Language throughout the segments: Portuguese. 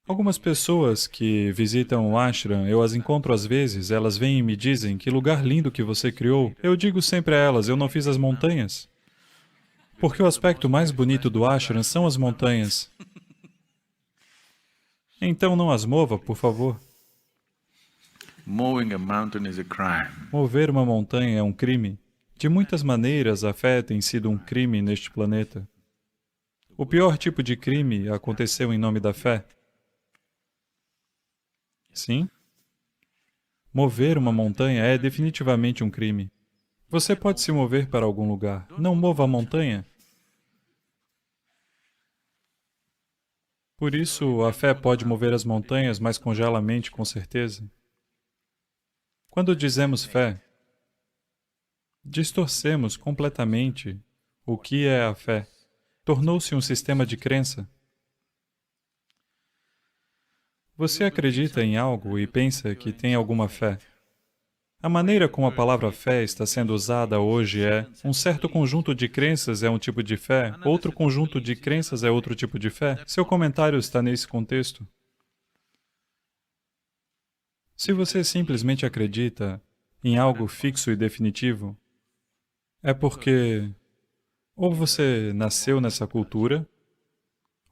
Algumas pessoas que visitam o ashram, eu as encontro às vezes, elas vêm e me dizem que lugar lindo que você criou. Eu digo sempre a elas, eu não fiz as montanhas. Porque o aspecto mais bonito do ashram são as montanhas. Então não as mova, por favor. Moving a mountain is a crime. Mover uma montanha é um crime. De muitas maneiras, a fé tem sido um crime neste planeta. O pior tipo de crime aconteceu em nome da fé. Sim? Mover uma montanha é definitivamente um crime. Você pode se mover para algum lugar. Não mova a montanha. Por isso, a fé pode mover as montanhas, mas congela a mente, com certeza. Quando dizemos fé, distorcemos completamente o que é a fé. Tornou-se um sistema de crença. Você acredita em algo e pensa que tem alguma fé. A maneira como a palavra fé está sendo usada hoje é: um certo conjunto de crenças é um tipo de fé, outro conjunto de crenças é outro tipo de fé. Seu comentário está nesse contexto. Se você simplesmente acredita em algo fixo e definitivo, é porque ou você nasceu nessa cultura,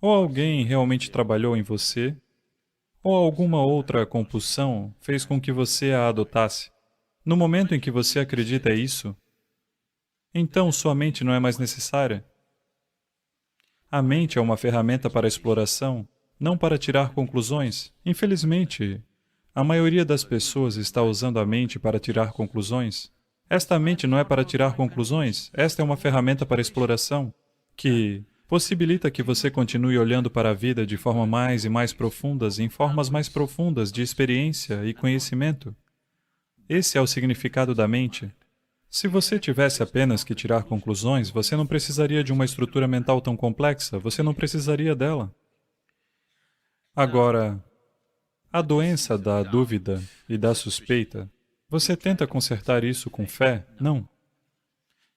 ou alguém realmente trabalhou em você, ou alguma outra compulsão fez com que você a adotasse. No momento em que você acredita isso, então sua mente não é mais necessária. A mente é uma ferramenta para exploração, não para tirar conclusões. Infelizmente, a maioria das pessoas está usando a mente para tirar conclusões. Esta mente não é para tirar conclusões, esta é uma ferramenta para exploração, que possibilita que você continue olhando para a vida de forma mais e mais profundas, em formas mais profundas de experiência e conhecimento. Esse é o significado da mente. Se você tivesse apenas que tirar conclusões, você não precisaria de uma estrutura mental tão complexa, você não precisaria dela. Agora, a doença da dúvida e da suspeita, você tenta consertar isso com fé? Não.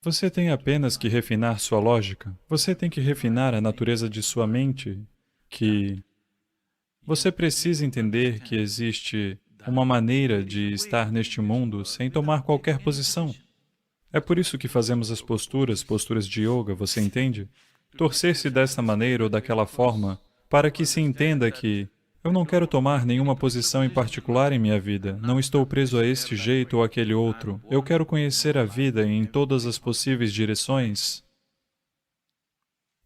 Você tem apenas que refinar sua lógica. Você tem que refinar a natureza de sua mente, que você precisa entender que existe uma maneira de estar neste mundo sem tomar qualquer posição. É por isso que fazemos as posturas de yoga, você entende? Torcer-se dessa maneira ou daquela forma, para que se entenda que eu não quero tomar nenhuma posição em particular em minha vida, não estou preso a este jeito ou aquele outro, eu quero conhecer a vida em todas as possíveis direções.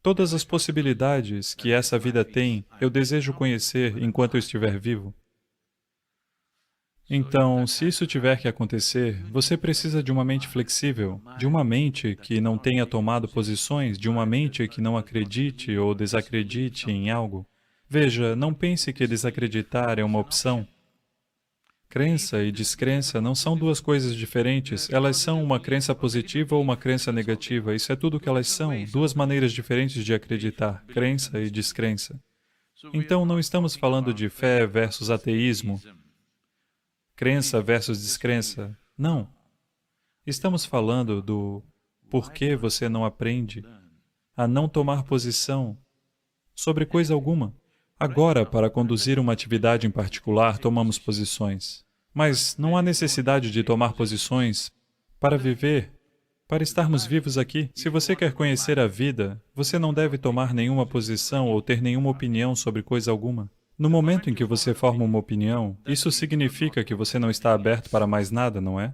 Todas as possibilidades que essa vida tem, eu desejo conhecer enquanto eu estiver vivo. Então, se isso tiver que acontecer, você precisa de uma mente flexível, de uma mente que não tenha tomado posições, de uma mente que não acredite ou desacredite em algo. Veja, não pense que desacreditar é uma opção. Crença e descrença não são duas coisas diferentes, elas são uma crença positiva ou uma crença negativa, isso é tudo o que elas são, duas maneiras diferentes de acreditar, crença e descrença. Então, não estamos falando de fé versus ateísmo, crença versus descrença. Não. Estamos falando do porquê você não aprende a não tomar posição sobre coisa alguma. Agora, para conduzir uma atividade em particular, tomamos posições. Mas não há necessidade de tomar posições para viver, para estarmos vivos aqui. Se você quer conhecer a vida, você não deve tomar nenhuma posição ou ter nenhuma opinião sobre coisa alguma. No momento em que você forma uma opinião, isso significa que você não está aberto para mais nada, não é?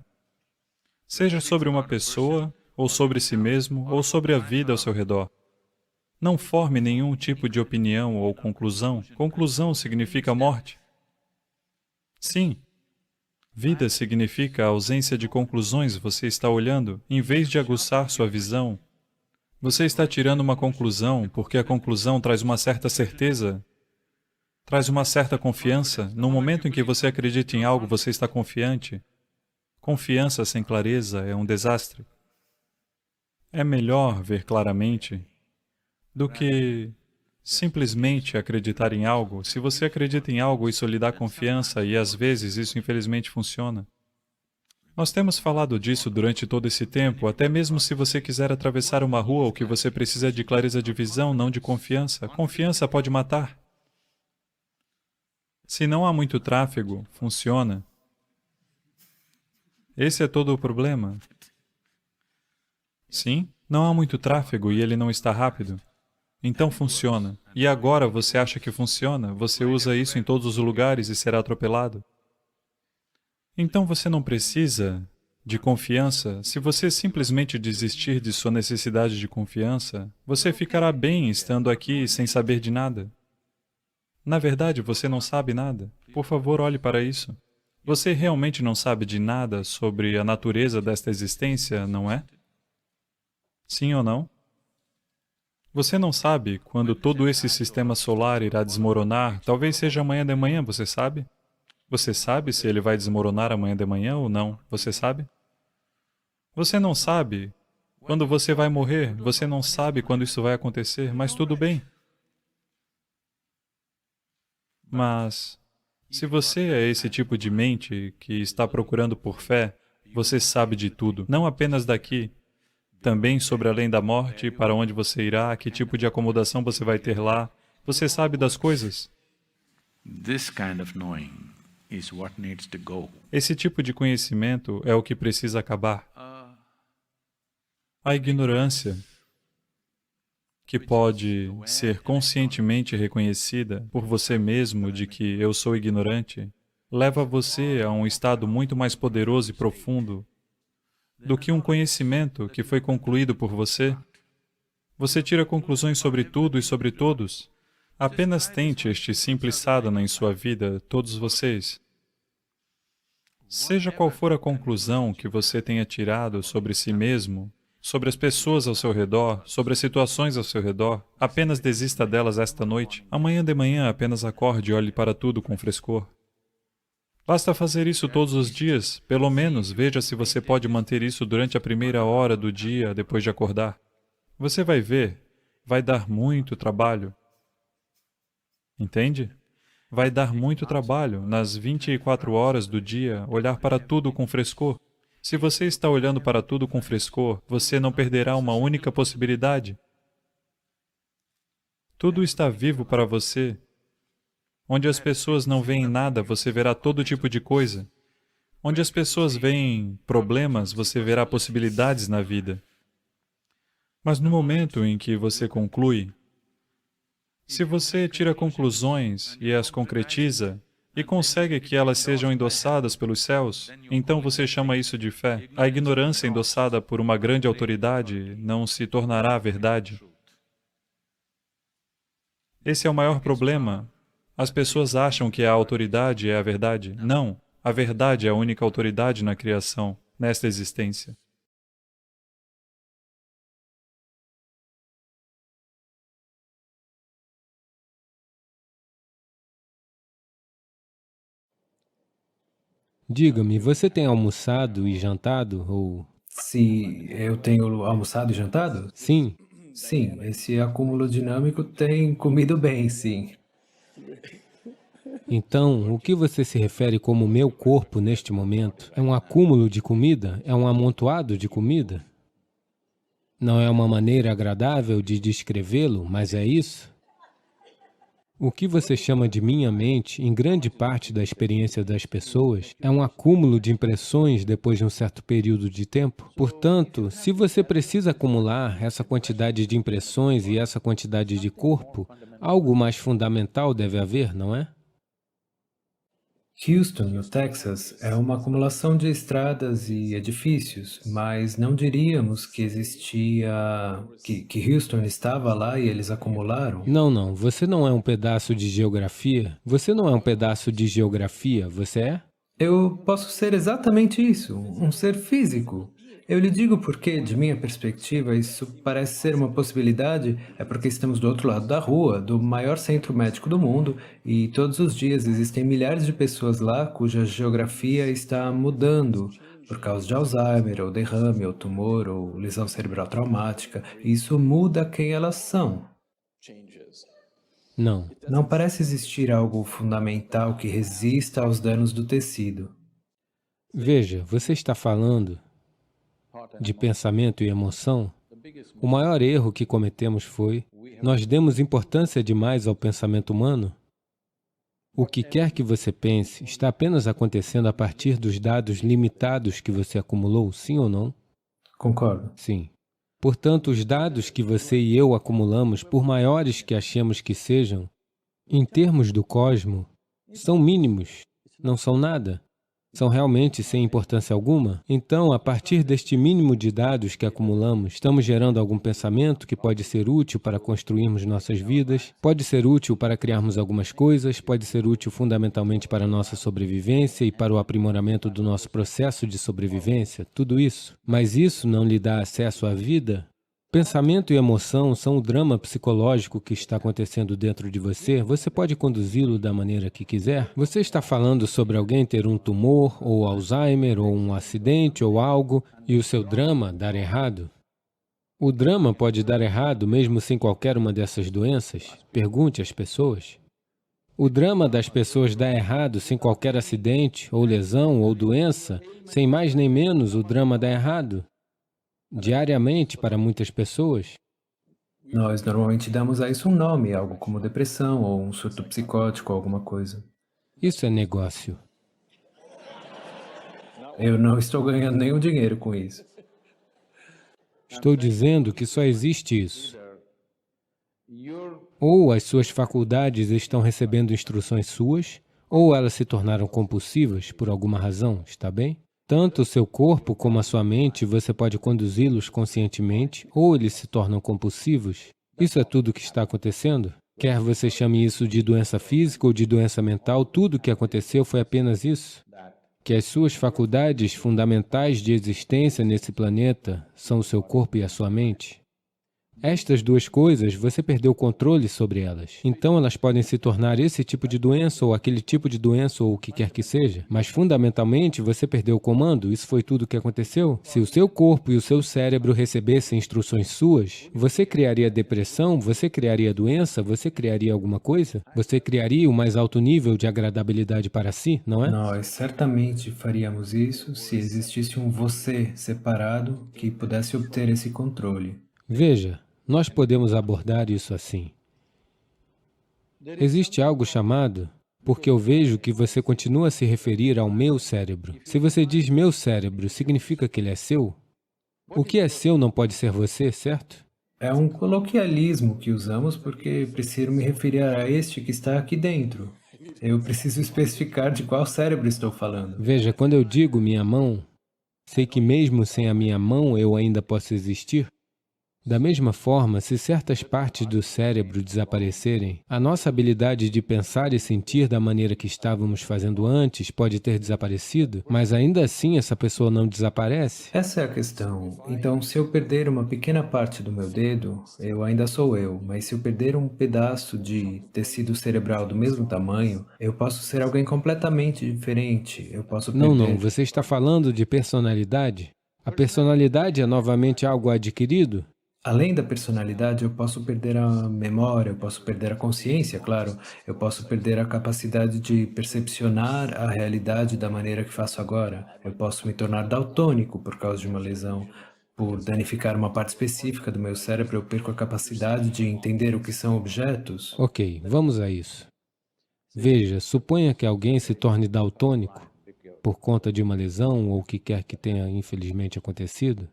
Seja sobre uma pessoa, ou sobre si mesmo, ou sobre a vida ao seu redor. Não forme nenhum tipo de opinião ou conclusão. Conclusão significa morte. Sim. Vida significa a ausência de conclusões, você está olhando, em vez de aguçar sua visão. Você está tirando uma conclusão, porque a conclusão traz uma certa certeza, traz uma certa confiança. No momento em que você acredita em algo, você está confiante. Confiança sem clareza é um desastre. É melhor ver claramente do que simplesmente acreditar em algo. Se você acredita em algo, isso lhe dá confiança e, às vezes, isso infelizmente funciona. Nós temos falado disso durante todo esse tempo, até mesmo se você quiser atravessar uma rua, o que você precisa é de clareza de visão, não de confiança. Confiança pode matar. Se não há muito tráfego, funciona. Esse é todo o problema. Sim, não há muito tráfego e ele não está rápido. Então funciona. E agora você acha que funciona? Você usa isso em todos os lugares e será atropelado? Então você não precisa de confiança. Se você simplesmente desistir de sua necessidade de confiança, você ficará bem estando aqui sem saber de nada. Na verdade, você não sabe nada. Por favor, olhe para isso. Você realmente não sabe de nada sobre a natureza desta existência, não é? Sim ou não? Você não sabe quando todo esse sistema solar irá desmoronar, talvez seja amanhã de manhã, você sabe? Você sabe se ele vai desmoronar amanhã de manhã ou não? Você sabe? Você não sabe quando você vai morrer, você não sabe quando isso vai acontecer, mas tudo bem. Mas, se você é esse tipo de mente que está procurando por fé, você sabe de tudo, não apenas daqui, também sobre além da morte, para onde você irá, que tipo de acomodação você vai ter lá. Você sabe das coisas. This kind of knowing is what needs to go. Esse tipo de conhecimento é o que precisa acabar. A ignorância, que pode ser conscientemente reconhecida por você mesmo de que eu sou ignorante, leva você a um estado muito mais poderoso e profundo do que um conhecimento que foi concluído por você. Você tira conclusões sobre tudo e sobre todos. Apenas tente este simples sadhana em sua vida, todos vocês. Seja qual for a conclusão que você tenha tirado sobre si mesmo, sobre as pessoas ao seu redor, sobre as situações ao seu redor, apenas desista delas esta noite. Amanhã de manhã apenas acorde e olhe para tudo com frescor. Basta fazer isso todos os dias, pelo menos veja se você pode manter isso durante a primeira hora do dia depois de acordar. Você vai ver, vai dar muito trabalho. Entende? Vai dar muito trabalho, nas 24 horas do dia, olhar para tudo com frescor. Se você está olhando para tudo com frescor, você não perderá uma única possibilidade. Tudo está vivo para você. Onde as pessoas não veem nada, você verá todo tipo de coisa. Onde as pessoas veem problemas, você verá possibilidades na vida. Mas no momento em que você conclui, se você tira conclusões e as concretiza, e consegue que elas sejam endossadas pelos céus, então você chama isso de fé. A ignorância endossada por uma grande autoridade não se tornará verdade. Esse é o maior problema. As pessoas acham que a autoridade é a verdade. Não, a verdade é a única autoridade na criação, nesta existência. Diga-me, você tem almoçado e jantado, ou... Se eu tenho almoçado e jantado? Sim? Sim, esse acúmulo dinâmico tem comido bem, sim. Então, o que você se refere como meu corpo neste momento? É um acúmulo de comida? É um amontoado de comida? Não é uma maneira agradável de descrevê-lo, mas é isso? O que você chama de minha mente, em grande parte da experiência das pessoas, é um acúmulo de impressões depois de um certo período de tempo. Portanto, se você precisa acumular essa quantidade de impressões e essa quantidade de corpo, algo mais fundamental deve haver, não é? Houston, no Texas, é uma acumulação de estradas e edifícios, mas não diríamos que existia... que Houston estava lá e eles acumularam? Não, não. Você não é um pedaço de geografia. Você não é um pedaço de geografia, você é? Eu posso ser exatamente isso, um ser físico. Eu lhe digo porque, de minha perspectiva, isso parece ser uma possibilidade, é porque estamos do outro lado da rua, do maior centro médico do mundo, e todos os dias existem milhares de pessoas lá cuja geografia está mudando por causa de Alzheimer, ou derrame, ou tumor, ou lesão cerebral traumática. E isso muda quem elas são. Não. Não parece existir algo fundamental que resista aos danos do tecido. Veja, você está falando de pensamento e emoção. O maior erro que cometemos foi, nós demos importância demais ao pensamento humano. O que quer que você pense está apenas acontecendo a partir dos dados limitados que você acumulou, sim ou não? Concordo. Sim. Portanto, os dados que você e eu acumulamos, por maiores que achemos que sejam, em termos do cosmos, são mínimos, não são nada. São realmente sem importância alguma? Então, a partir deste mínimo de dados que acumulamos, estamos gerando algum pensamento que pode ser útil para construirmos nossas vidas, pode ser útil para criarmos algumas coisas, pode ser útil fundamentalmente para a nossa sobrevivência e para o aprimoramento do nosso processo de sobrevivência, tudo isso. Mas isso não lhe dá acesso à vida? Pensamento e emoção são o drama psicológico que está acontecendo dentro de você. Você pode conduzi-lo da maneira que quiser. Você está falando sobre alguém ter um tumor, ou Alzheimer, ou um acidente, ou algo, e o seu drama dar errado. O drama pode dar errado mesmo sem qualquer uma dessas doenças? Pergunte às pessoas. O drama das pessoas dá errado sem qualquer acidente, ou lesão, ou doença? Sem mais nem menos, o drama dá errado diariamente para muitas pessoas. Nós normalmente damos a isso um nome, algo como depressão ou um surto psicótico, alguma coisa. Isso é negócio. Eu não estou ganhando nenhum dinheiro com isso. Estou dizendo que só existe isso. Ou as suas faculdades estão recebendo instruções suas, ou elas se tornaram compulsivas por alguma razão, está bem? Tanto o seu corpo como a sua mente, você pode conduzi-los conscientemente, ou eles se tornam compulsivos. Isso é tudo o que está acontecendo? Quer você chame isso de doença física ou de doença mental, tudo o que aconteceu foi apenas isso. Que as suas faculdades fundamentais de existência nesse planeta são o seu corpo e a sua mente. Estas duas coisas, você perdeu o controle sobre elas. Então, elas podem se tornar esse tipo de doença, ou aquele tipo de doença, ou o que quer que seja. Mas, fundamentalmente, você perdeu o comando. Isso foi tudo o que aconteceu. Se o seu corpo e o seu cérebro recebessem instruções suas, você criaria depressão, você criaria doença, você criaria alguma coisa? Você criaria o mais alto nível de agradabilidade para si, não é? Nós certamente faríamos isso se existisse um você separado que pudesse obter esse controle. Veja, nós podemos abordar isso assim. Existe algo chamado, porque eu vejo que você continua a se referir ao meu cérebro. Se você diz meu cérebro, significa que ele é seu? O que é seu não pode ser você, certo? É um coloquialismo que usamos porque preciso me referir a este que está aqui dentro. Eu preciso especificar de qual cérebro estou falando. Veja, quando eu digo minha mão, sei que mesmo sem a minha mão eu ainda posso existir. Da mesma forma, se certas partes do cérebro desaparecerem, a nossa habilidade de pensar e sentir da maneira que estávamos fazendo antes pode ter desaparecido, mas ainda assim essa pessoa não desaparece. Essa é a questão. Então, se eu perder uma pequena parte do meu dedo, eu ainda sou eu, mas se eu perder um pedaço de tecido cerebral do mesmo tamanho, eu posso ser alguém completamente diferente. Eu posso Não, perder... não, você está falando de personalidade? A personalidade é novamente algo adquirido? Além da personalidade, eu posso perder a memória, eu posso perder a consciência, claro. Eu posso perder a capacidade de percepcionar a realidade da maneira que faço agora. Eu posso me tornar daltônico por causa de uma lesão. Por danificar uma parte específica do meu cérebro, eu perco a capacidade de entender o que são objetos. Ok, vamos a isso. Veja, suponha que alguém se torne daltônico por conta de uma lesão ou o que quer que tenha infelizmente acontecido.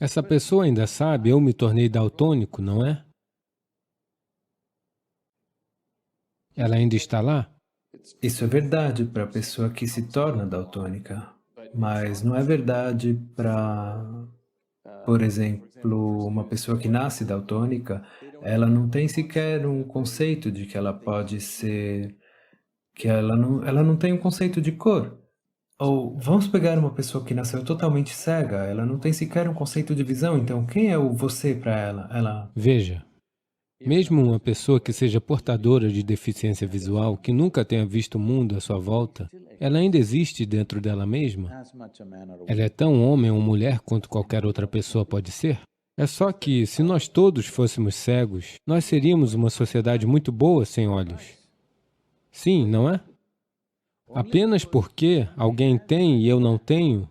Essa pessoa ainda sabe, eu me tornei daltônico, não é? Ela ainda está lá? Isso é verdade para a pessoa que se torna daltônica, mas não é verdade para, por exemplo, uma pessoa que nasce daltônica. Ela não tem sequer um conceito de que ela pode ser, que ela não tem um conceito de cor. Ou vamos pegar uma pessoa que nasceu totalmente cega, ela não tem sequer um conceito de visão, então quem é o você para ela? Veja, mesmo uma pessoa que seja portadora de deficiência visual, que nunca tenha visto o mundo à sua volta, ela ainda existe dentro dela mesma? Ela é tão homem ou mulher quanto qualquer outra pessoa pode ser? É só que, se nós todos fôssemos cegos, nós seríamos uma sociedade muito boa sem olhos. Sim, não é? Apenas porque alguém tem e eu não tenho,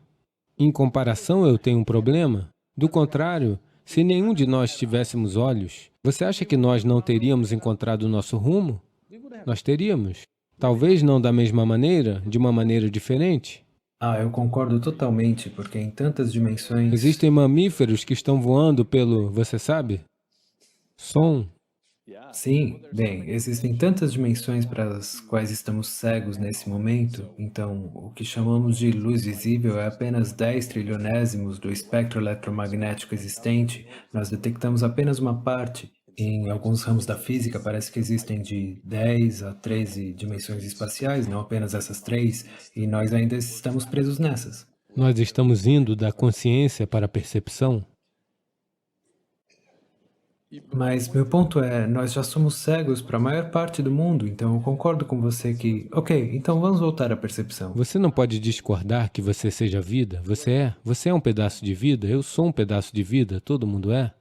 em comparação eu tenho um problema? Do contrário, se nenhum de nós tivéssemos olhos, você acha que nós não teríamos encontrado o nosso rumo? Nós teríamos. Talvez não da mesma maneira, de uma maneira diferente. Eu concordo totalmente, porque em tantas dimensões... Existem mamíferos que estão voando pelo, você sabe? Som. Sim, bem, existem tantas dimensões para as quais estamos cegos nesse momento, então o que chamamos de luz visível é apenas 10 trilionésimos do espectro eletromagnético existente, nós detectamos apenas uma parte. Em alguns ramos da física parece que existem de 10 a 13 dimensões espaciais, não apenas essas três, e nós ainda estamos presos nessas. Nós estamos indo da consciência para a percepção. Mas meu ponto é, nós já somos cegos para a maior parte do mundo, então eu concordo com você que, ok, então vamos voltar à percepção. Você não pode discordar que você seja vida. Você é um pedaço de vida, eu sou um pedaço de vida, todo mundo é.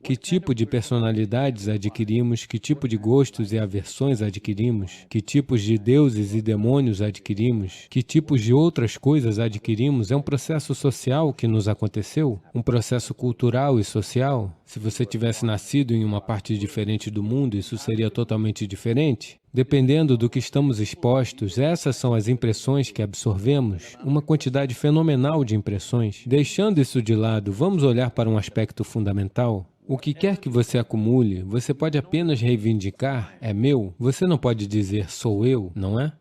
Que tipo de personalidades adquirimos, que tipo de gostos e aversões adquirimos, que tipos de deuses e demônios adquirimos, que tipos de outras coisas adquirimos, é um processo social que nos aconteceu, um processo cultural e social. Se você tivesse nascido em uma parte diferente do mundo, isso seria totalmente diferente. Dependendo do que estamos expostos, essas são as impressões que absorvemos, uma quantidade fenomenal de impressões. Deixando isso de lado, vamos olhar para um aspecto fundamental. O que quer que você acumule, você pode apenas reivindicar, é meu. Você não pode dizer, sou eu, não é?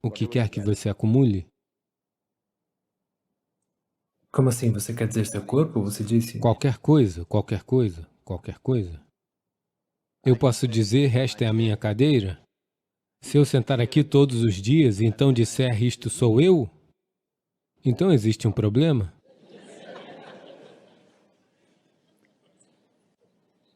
O que quer que você acumule. Como assim? Você quer dizer seu corpo? Você disse? Qualquer coisa, qualquer coisa, qualquer coisa. Eu posso dizer, esta é a minha cadeira? Se eu sentar aqui todos os dias e então disser, isto sou eu, então existe um problema?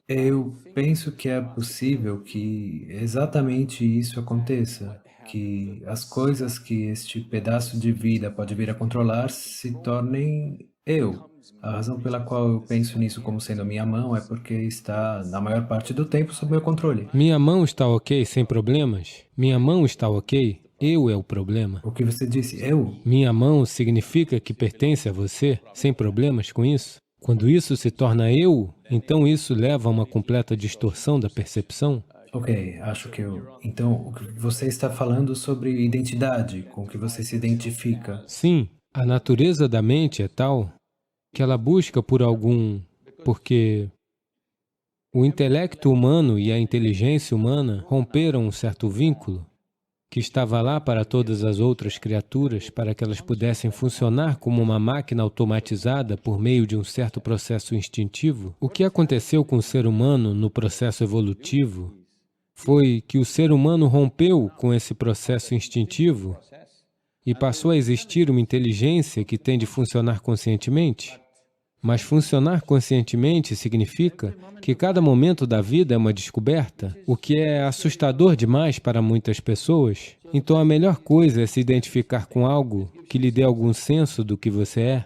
Eu penso que é possível que exatamente isso aconteça, que as coisas que este pedaço de vida pode vir a controlar se tornem eu. A razão pela qual eu penso nisso como sendo a minha mão é porque está, na maior parte do tempo, sob meu controle. Minha mão está ok, sem problemas? Minha mão está ok? Eu é o problema. O que você disse, eu? Minha mão significa que pertence a você, sem problemas com isso? Quando isso se torna eu, então isso leva a uma completa distorção da percepção. Ok, acho que eu... Então, o que você está falando sobre identidade, com que você se identifica. Sim, a natureza da mente é tal que ela busca por algum... porque o intelecto humano e a inteligência humana romperam um certo vínculo que estava lá para todas as outras criaturas, para que elas pudessem funcionar como uma máquina automatizada por meio de um certo processo instintivo. O que aconteceu com o ser humano no processo evolutivo foi que o ser humano rompeu com esse processo instintivo e passou a existir uma inteligência que tem de funcionar conscientemente. Mas funcionar conscientemente significa que cada momento da vida é uma descoberta, o que é assustador demais para muitas pessoas. Então a melhor coisa é se identificar com algo que lhe dê algum senso do que você é.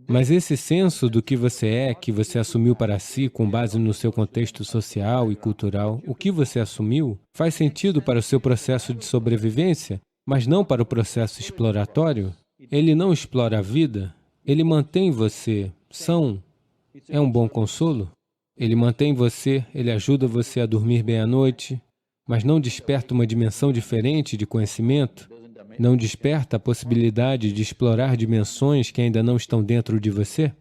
Mas esse senso do que você assumiu para si com base no seu contexto social e cultural, o que você assumiu, faz sentido para o seu processo de sobrevivência, mas não para o processo exploratório. Ele não explora a vida, ele mantém você são. É um bom consolo. Ele mantém você, ele ajuda você a dormir bem à noite, mas não desperta uma dimensão diferente de conhecimento, não desperta a possibilidade de explorar dimensões que ainda não estão dentro de você.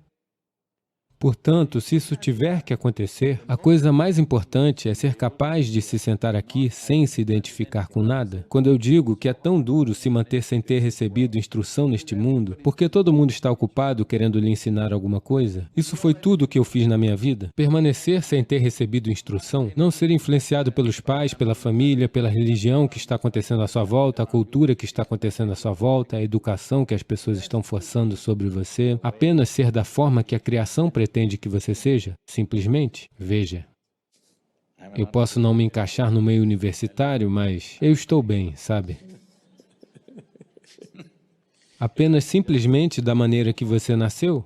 Portanto, se isso tiver que acontecer, a coisa mais importante é ser capaz de se sentar aqui sem se identificar com nada. Quando eu digo que é tão duro se manter sem ter recebido instrução neste mundo, porque todo mundo está ocupado querendo lhe ensinar alguma coisa, isso foi tudo o que eu fiz na minha vida. Permanecer sem ter recebido instrução, não ser influenciado pelos pais, pela família, pela religião que está acontecendo à sua volta, a cultura que está acontecendo à sua volta, a educação que as pessoas estão forçando sobre você, apenas ser da forma que a criação pretende que você seja, simplesmente, veja. Eu posso não me encaixar no meio universitário, mas eu estou bem, sabe? Apenas simplesmente da maneira que você nasceu,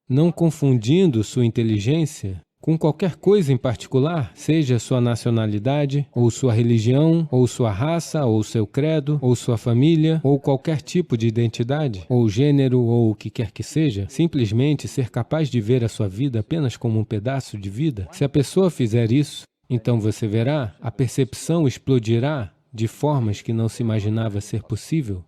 não confundindo sua inteligência com qualquer coisa em particular, seja sua nacionalidade, ou sua religião, ou sua raça, ou seu credo, ou sua família, ou qualquer tipo de identidade, ou gênero, ou o que quer que seja, simplesmente ser capaz de ver a sua vida apenas como um pedaço de vida. Se a pessoa fizer isso, então você verá, a percepção explodirá de formas que não se imaginava ser possível.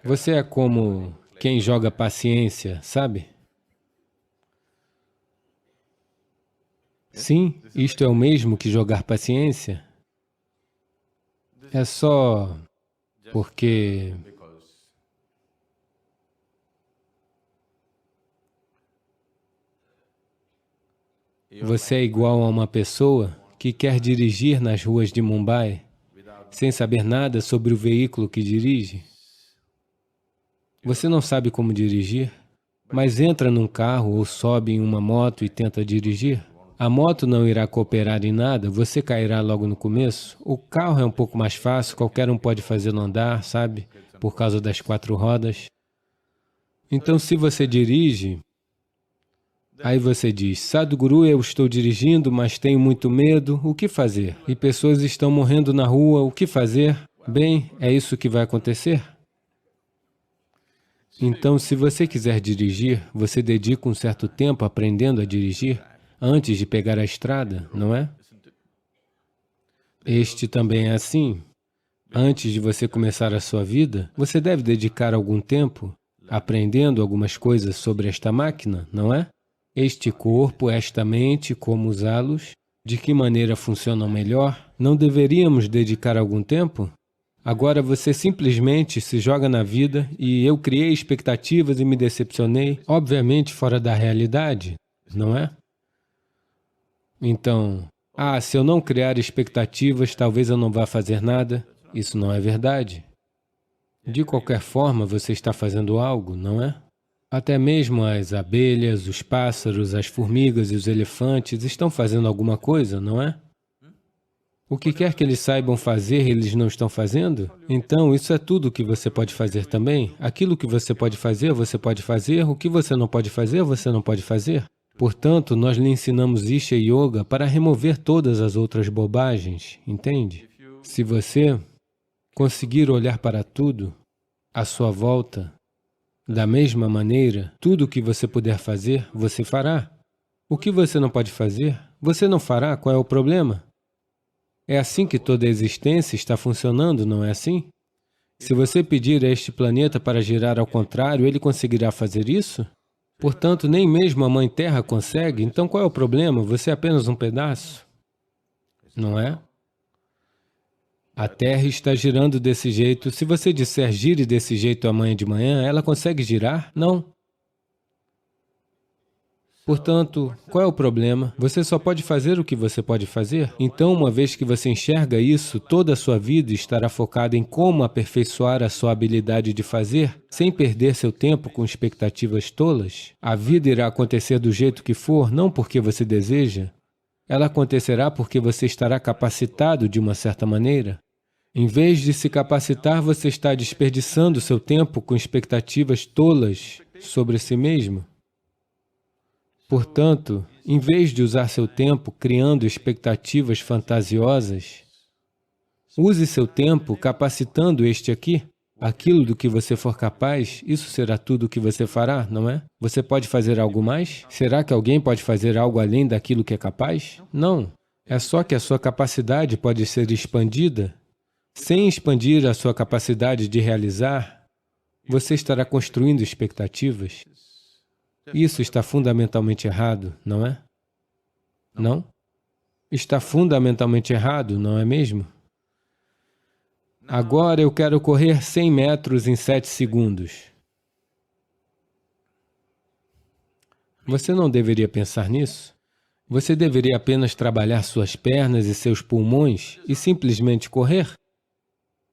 Você é como quem joga paciência, sabe? Sim, isto é o mesmo que jogar paciência. É só porque você é igual a uma pessoa que quer dirigir nas ruas de Mumbai sem saber nada sobre o veículo que dirige. Você não sabe como dirigir, mas entra num carro ou sobe em uma moto e tenta dirigir. A moto não irá cooperar em nada, você cairá logo no começo. O carro é um pouco mais fácil, qualquer um pode fazê-lo andar, sabe? Por causa das 4 rodas. Então, se você dirige, aí você diz, Sadhguru, eu estou dirigindo, mas tenho muito medo, o que fazer? E pessoas estão morrendo na rua, o que fazer? Bem, é isso que vai acontecer. Então, se você quiser dirigir, você dedica um certo tempo aprendendo a dirigir antes de pegar a estrada, não é? Este também é assim. Antes de você começar a sua vida, você deve dedicar algum tempo aprendendo algumas coisas sobre esta máquina, não é? Este corpo, esta mente, como usá-los, de que maneira funcionam melhor. Não deveríamos dedicar algum tempo? Agora você simplesmente se joga na vida e eu criei expectativas e me decepcionei, obviamente fora da realidade, não é? Então, se eu não criar expectativas, talvez eu não vá fazer nada. Isso não é verdade. De qualquer forma, você está fazendo algo, não é? Até mesmo as abelhas, os pássaros, as formigas e os elefantes estão fazendo alguma coisa, não é? O que quer que eles saibam fazer, eles não estão fazendo? Então, isso é tudo o que você pode fazer também. Aquilo que você pode fazer, você pode fazer. O que você não pode fazer, você não pode fazer. Portanto, nós lhe ensinamos Isha Yoga para remover todas as outras bobagens, entende? Se você conseguir olhar para tudo à sua volta da mesma maneira, tudo o que você puder fazer, você fará. O que você não pode fazer, você não fará. Qual é o problema? É assim que toda a existência está funcionando, não é assim? Se você pedir a este planeta para girar ao contrário, ele conseguirá fazer isso? Portanto, nem mesmo a Mãe Terra consegue, então qual é o problema? Você é apenas um pedaço, não é? A Terra está girando desse jeito. Se você disser gire desse jeito amanhã de manhã, ela consegue girar? Não. Portanto, qual é o problema? Você só pode fazer o que você pode fazer. Então, uma vez que você enxerga isso, toda a sua vida estará focada em como aperfeiçoar a sua habilidade de fazer, sem perder seu tempo com expectativas tolas. A vida irá acontecer do jeito que for, não porque você deseja. Ela acontecerá porque você estará capacitado de uma certa maneira. Em vez de se capacitar, você está desperdiçando seu tempo com expectativas tolas sobre si mesmo. Portanto, em vez de usar seu tempo criando expectativas fantasiosas, use seu tempo capacitando este aqui. Aquilo do que você for capaz, isso será tudo o que você fará, não é? Você pode fazer algo mais? Será que alguém pode fazer algo além daquilo que é capaz? Não. É só que a sua capacidade pode ser expandida. Sem expandir a sua capacidade de realizar, você estará construindo expectativas. Isso está fundamentalmente errado, não é? Não? Está fundamentalmente errado, não é mesmo? Agora eu quero correr 100 metros em 7 segundos. Você não deveria pensar nisso? Você deveria apenas trabalhar suas pernas e seus pulmões e simplesmente correr?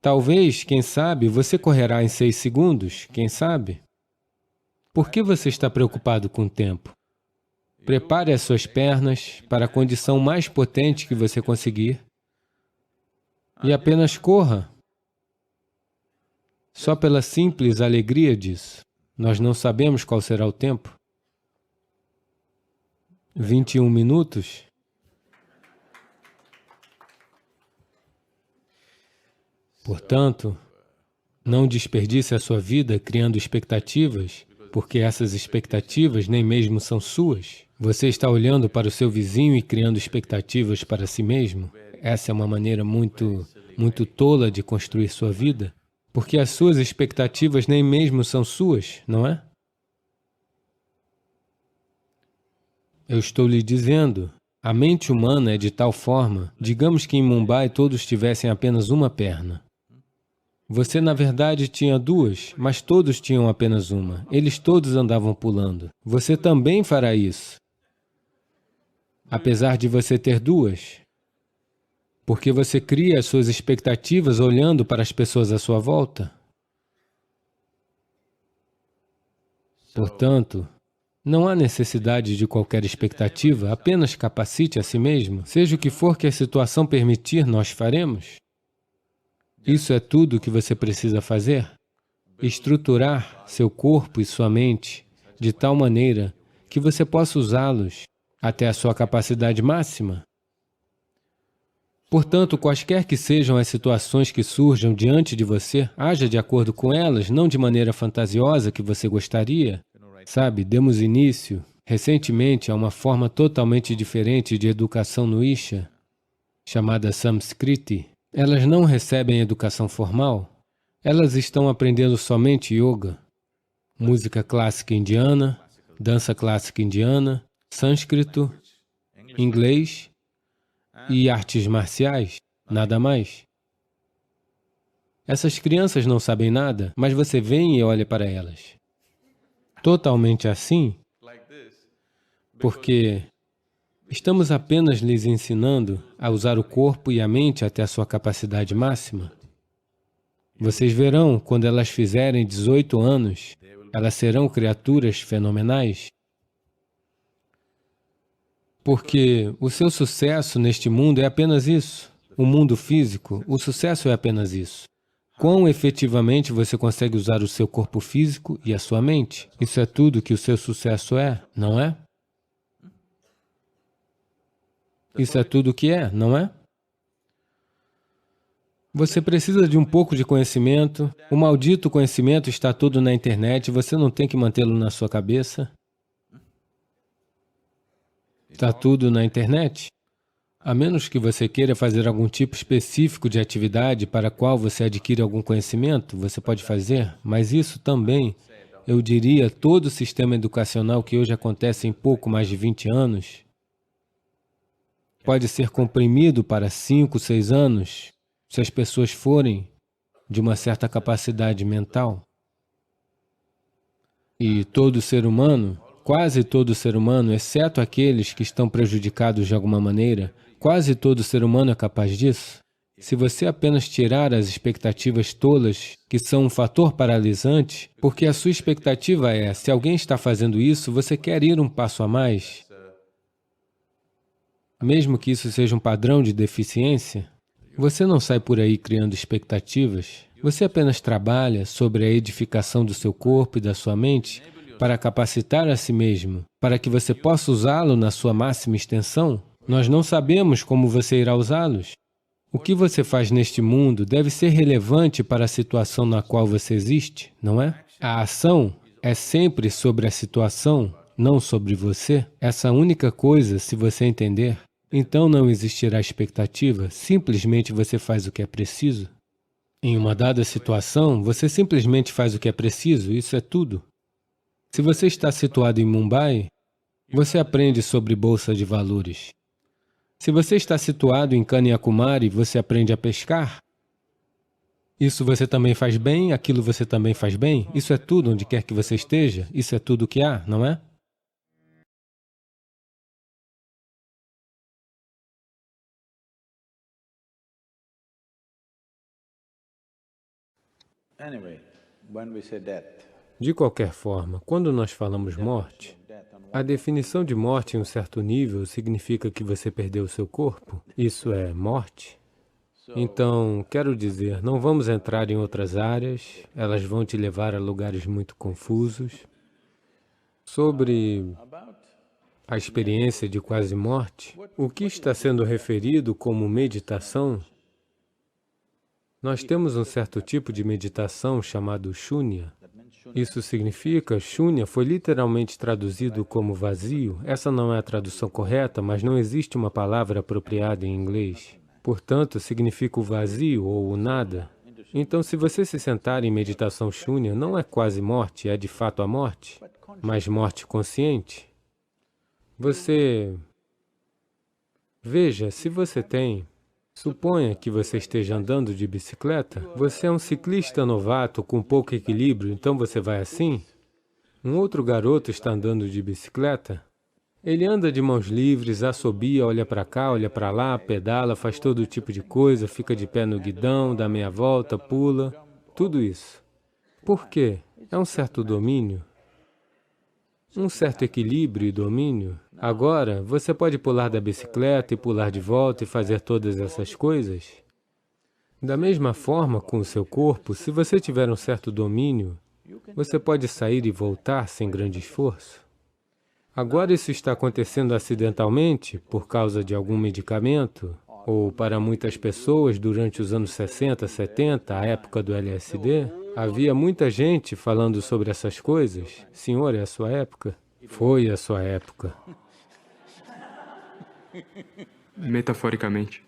Talvez, quem sabe, você correrá em 6 segundos, quem sabe? Por que você está preocupado com o tempo? Prepare as suas pernas para a condição mais potente que você conseguir e apenas corra, só pela simples alegria disso. Nós não sabemos qual será o tempo. 21 minutos. Portanto, não desperdice a sua vida criando expectativas, porque essas expectativas nem mesmo são suas. Você está olhando para o seu vizinho e criando expectativas para si mesmo. Essa é uma maneira muito tola de construir sua vida, porque as suas expectativas nem mesmo são suas, não é? Eu estou lhe dizendo, a mente humana é de tal forma, digamos que em Mumbai todos tivessem apenas uma perna. Você, na verdade, tinha duas, mas todos tinham apenas uma. Eles todos andavam pulando. Você também fará isso, apesar de você ter duas, porque você cria as suas expectativas olhando para as pessoas à sua volta. Portanto, não há necessidade de qualquer expectativa, apenas capacite a si mesmo. Seja o que for que a situação permitir, nós faremos. Isso é tudo o que você precisa fazer. Estruturar seu corpo e sua mente de tal maneira que você possa usá-los até a sua capacidade máxima. Portanto, quaisquer que sejam as situações que surjam diante de você, haja de acordo com elas, não de maneira fantasiosa que você gostaria. Sabe, demos início recentemente a uma forma totalmente diferente de educação no Isha, chamada Samskriti. Elas não recebem educação formal, elas estão aprendendo somente yoga, música clássica indiana, dança clássica indiana, sânscrito, inglês e artes marciais, nada mais. Essas crianças não sabem nada, mas você vem e olha para elas. Totalmente assim, porque estamos apenas lhes ensinando a usar o corpo e a mente até a sua capacidade máxima. Vocês verão, quando elas fizerem 18 anos, elas serão criaturas fenomenais. Porque o seu sucesso neste mundo é apenas isso. O mundo físico, o sucesso é apenas isso. Quão efetivamente você consegue usar o seu corpo físico e a sua mente. Isso é tudo que o seu sucesso é, não é? Isso é tudo o que é, não é? Você precisa de um pouco de conhecimento. O maldito conhecimento está todo na internet, você não tem que mantê-lo na sua cabeça. Está tudo na internet. A menos que você queira fazer algum tipo específico de atividade para a qual você adquire algum conhecimento, você pode fazer, mas isso também, eu diria, todo o sistema educacional que hoje acontece em pouco mais de 20 anos, pode ser comprimido para 5, 6 anos, se as pessoas forem de uma certa capacidade mental. E todo ser humano, quase todo ser humano, exceto aqueles que estão prejudicados de alguma maneira, quase todo ser humano é capaz disso. Se você apenas tirar as expectativas tolas, que são um fator paralisante, porque a sua expectativa é, se alguém está fazendo isso, você quer ir um passo a mais, mesmo que isso seja um padrão de deficiência, você não sai por aí criando expectativas, você apenas trabalha sobre a edificação do seu corpo e da sua mente para capacitar a si mesmo, para que você possa usá-lo na sua máxima extensão. Nós não sabemos como você irá usá-los. O que você faz neste mundo deve ser relevante para a situação na qual você existe, não é? A ação é sempre sobre a situação, não sobre você. Essa única coisa, se você entender, então não existirá expectativa, simplesmente você faz o que é preciso. Em uma dada situação, você simplesmente faz o que é preciso, isso é tudo. Se você está situado em Mumbai, você aprende sobre bolsa de valores. Se você está situado em Kanyakumari, você aprende a pescar. Isso você também faz bem, aquilo você também faz bem, isso é tudo onde quer que você esteja, isso é tudo o que há, não é? Anyway, when we say death, De qualquer forma, quando nós falamos morte, A definição de morte em um certo nível significa que você perdeu o seu corpo. Isso é morte. Então, quero dizer, não vamos entrar em outras áreas, elas vão te levar a lugares muito confusos. Sobre a experiência de quase morte, o que está sendo referido como meditação, nós temos um certo tipo de meditação chamado shunya. Isso significa, shunya foi literalmente traduzido como vazio. Essa não é a tradução correta, mas não existe uma palavra apropriada em inglês. Portanto, significa o vazio ou o nada. Então, se você se sentar em meditação shunya, não é quase morte, é de fato a morte, mas morte consciente. Veja, se você suponha que você esteja andando de bicicleta, você é um ciclista novato com pouco equilíbrio, então você vai assim. Um outro garoto está andando de bicicleta, ele anda de mãos livres, assobia, olha para cá, olha para lá, pedala, faz todo tipo de coisa, fica de pé no guidão, dá meia volta, pula, tudo isso. Por quê? É um certo domínio, um certo equilíbrio e domínio. Agora, você pode pular da bicicleta e pular de volta e fazer todas essas coisas. Da mesma forma, com o seu corpo, se você tiver um certo domínio, você pode sair e voltar sem grande esforço. Agora isso está acontecendo acidentalmente, por causa de algum medicamento, ou para muitas pessoas, durante os anos 60, 70, a época do LSD, havia muita gente falando sobre essas coisas. Senhor, é a sua época? Foi a sua época. Metaforicamente.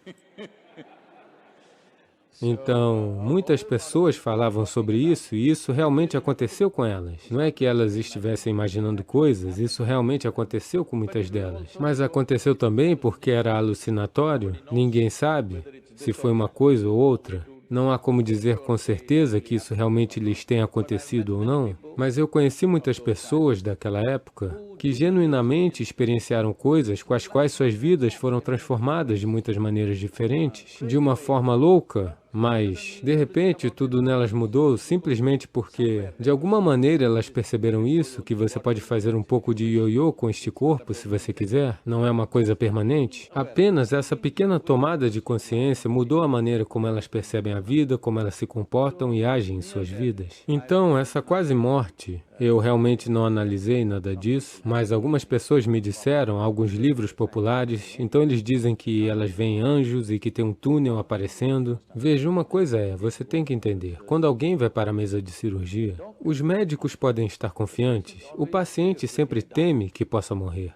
Então, muitas pessoas falavam sobre isso e isso realmente aconteceu com elas. Não é que elas estivessem imaginando coisas, isso realmente aconteceu com muitas delas. Mas aconteceu também porque era alucinatório, ninguém sabe se foi uma coisa ou outra. Não há como dizer com certeza que isso realmente lhes tenha acontecido ou não, mas eu conheci muitas pessoas daquela época que genuinamente experienciaram coisas com as quais suas vidas foram transformadas de muitas maneiras diferentes, de uma forma louca, mas, de repente, tudo nelas mudou simplesmente porque, de alguma maneira, elas perceberam isso, que você pode fazer um pouco de ioiô com este corpo, se você quiser, não é uma coisa permanente. Apenas essa pequena tomada de consciência mudou a maneira como elas percebem a vida, como elas se comportam e agem em suas vidas. Então, essa quase morte, eu realmente não analisei nada disso, mas algumas pessoas me disseram, alguns livros populares, então eles dizem que elas veem anjos e que tem um túnel aparecendo. Veja, uma coisa é, você tem que entender, quando alguém vai para a mesa de cirurgia, os médicos podem estar confiantes, o paciente sempre teme que possa morrer.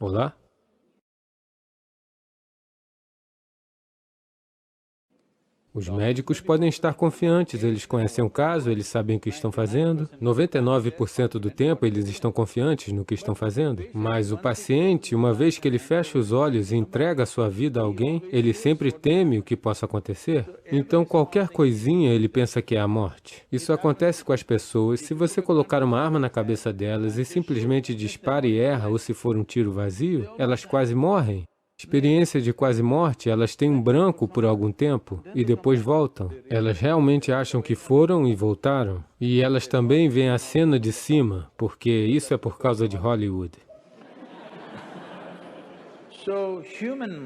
Olá? Os médicos podem estar confiantes, eles conhecem o caso, eles sabem o que estão fazendo. 99% do tempo eles estão confiantes no que estão fazendo. Mas o paciente, uma vez que ele fecha os olhos e entrega a sua vida a alguém, ele sempre teme o que possa acontecer. Então qualquer coisinha ele pensa que é a morte. Isso acontece com as pessoas. Se você colocar uma arma na cabeça delas e simplesmente dispara e erra, ou se for um tiro vazio, elas quase morrem. Experiência de quase morte, elas têm um branco por algum tempo e depois voltam. Elas realmente acham que foram e voltaram. E elas também veem a cena de cima, porque isso é por causa de Hollywood.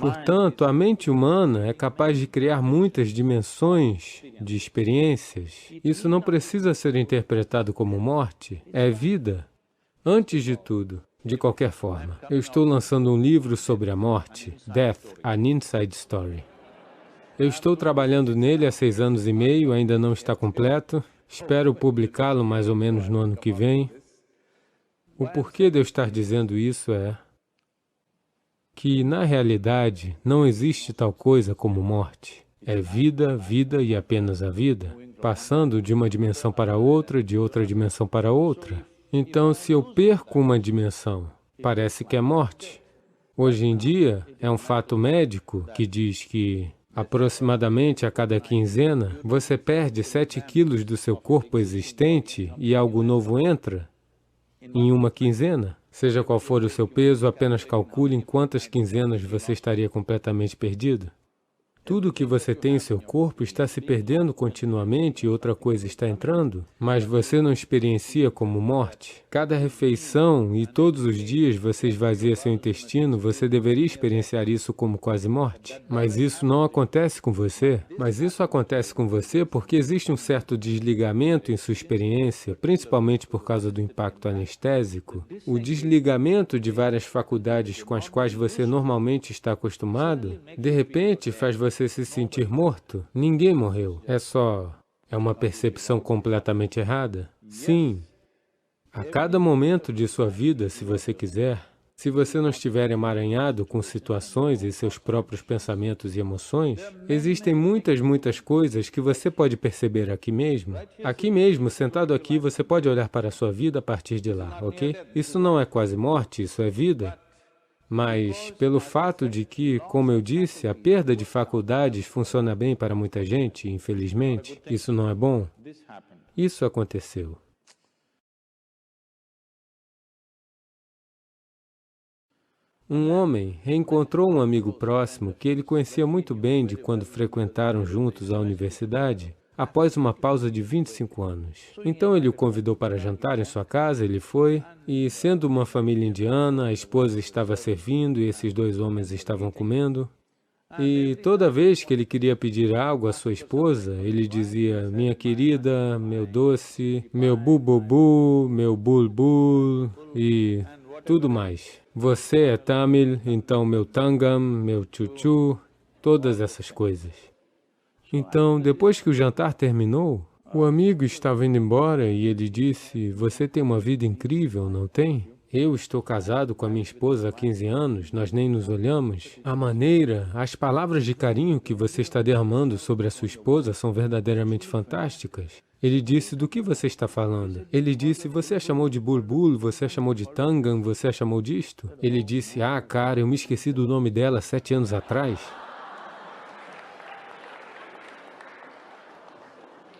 Portanto, a mente humana é capaz de criar muitas dimensões de experiências. Isso não precisa ser interpretado como morte, é vida, antes de tudo. De qualquer forma, eu estou lançando um livro sobre a morte, Death, An Inside Story. Eu estou trabalhando nele há 6 anos e meio, ainda não está completo. Espero publicá-lo mais ou menos no ano que vem. O porquê de eu estar dizendo isso é que, na realidade, não existe tal coisa como morte. É vida, vida e apenas a vida, passando de uma dimensão para outra, de outra dimensão para outra. Então, se eu perco uma dimensão, parece que é morte. Hoje em dia, é um fato médico que diz que, aproximadamente a cada quinzena, você perde 7 quilos do seu corpo existente e algo novo entra em uma quinzena. Seja qual for o seu peso, apenas calcule em quantas quinzenas você estaria completamente perdido. Tudo que você tem em seu corpo está se perdendo continuamente e outra coisa está entrando, mas você não experiencia como morte. Cada refeição e todos os dias você esvazia seu intestino, você deveria experienciar isso como quase morte. Mas isso não acontece com você. Mas isso acontece com você porque existe um certo desligamento em sua experiência, principalmente por causa do impacto anestésico. O desligamento de várias faculdades com as quais você normalmente está acostumado, de repente faz você se sentir morto. Ninguém morreu. É uma percepção completamente errada? Sim. A cada momento de sua vida, se você quiser, se você não estiver emaranhado com situações e seus próprios pensamentos e emoções, existem muitas coisas que você pode perceber aqui mesmo. Aqui mesmo, sentado aqui, você pode olhar para a sua vida a partir de lá, ok? Isso não é quase morte, isso é vida. Mas pelo fato de que, como eu disse, a perda de faculdades funciona bem para muita gente, infelizmente, isso não é bom. Isso aconteceu. Um homem reencontrou um amigo próximo que ele conhecia muito bem de quando frequentaram juntos a universidade, após uma pausa de 25 anos. Então ele o convidou para jantar em sua casa, ele foi, e sendo uma família indiana, a esposa estava servindo e esses dois homens estavam comendo. E toda vez que ele queria pedir algo à sua esposa, ele dizia, minha querida, meu doce, meu bu-bu-bu, meu bul-bul e tudo mais. Você é Tamil, então meu tangam, meu chuchu, todas essas coisas. Então, depois que o jantar terminou, o amigo estava indo embora e ele disse, você tem uma vida incrível, não tem? Eu estou casado com a minha esposa há 15 anos, nós nem nos olhamos. A maneira, as palavras de carinho que você está derramando sobre a sua esposa são verdadeiramente fantásticas. Ele disse, do que você está falando? Ele disse, você a chamou de bulbul, você a chamou de tangam, você a chamou disto? Ele disse, ah, cara, eu me esqueci do nome dela 7 anos atrás.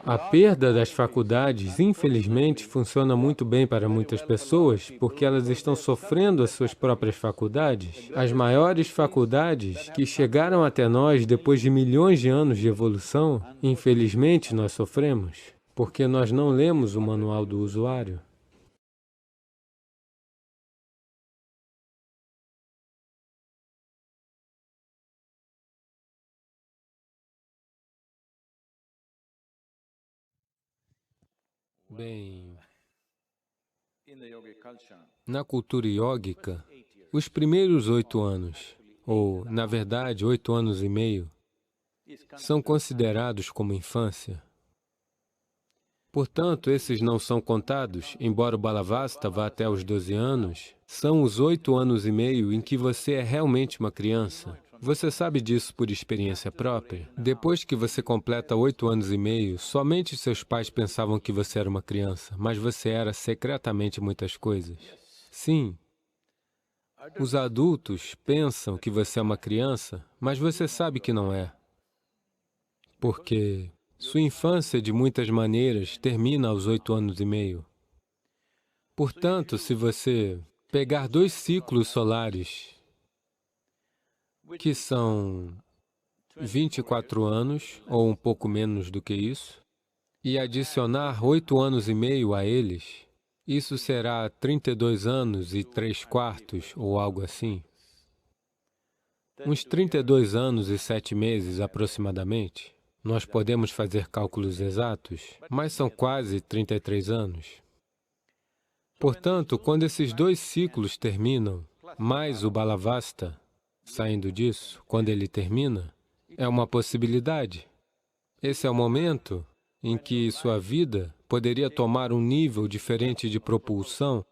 A perda das faculdades, infelizmente, funciona muito bem para muitas pessoas, porque elas estão sofrendo as suas próprias faculdades. As maiores faculdades que chegaram até nós depois de milhões de anos de evolução, infelizmente nós sofremos, porque nós não lemos o manual do usuário. Bem, na cultura iógica, os primeiros 8 anos, ou, na verdade, 8 anos e meio, são considerados como infância. Portanto, esses não são contados, embora o Balavasta vá até os 12 anos, são os 8 anos e meio em que você é realmente uma criança. Você sabe disso por experiência própria? Depois que você completa 8 anos e meio, somente seus pais pensavam que você era uma criança, mas você era secretamente muitas coisas. Sim. Os adultos pensam que você é uma criança, mas você sabe que não é. Porque sua infância, de muitas maneiras, termina aos 8 anos e meio. Portanto, se você pegar 2 ciclos solares, que são 24 anos, ou um pouco menos do que isso, e adicionar 8 anos e meio a eles, isso será 32 anos e 3/4, ou algo assim. Uns 32 anos e 7 meses, aproximadamente. Nós podemos fazer cálculos exatos, mas são quase 33 anos. Portanto, quando esses 2 ciclos terminam, mais o Balavasta, saindo disso, quando ele termina, é uma possibilidade. Esse é o momento em que sua vida poderia tomar um nível diferente de propulsão.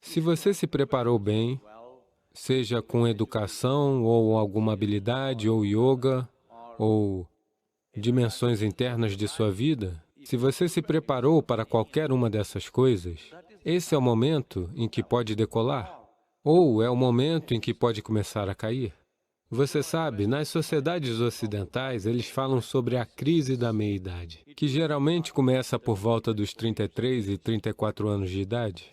Se você se preparou bem, seja com educação, ou alguma habilidade, ou yoga, ou dimensões internas de sua vida, se você se preparou para qualquer uma dessas coisas, esse é o momento em que pode decolar. Ou é o momento em que pode começar a cair. Você sabe, nas sociedades ocidentais, eles falam sobre a crise da meia-idade, que geralmente começa por volta dos 33 e 34 anos de idade.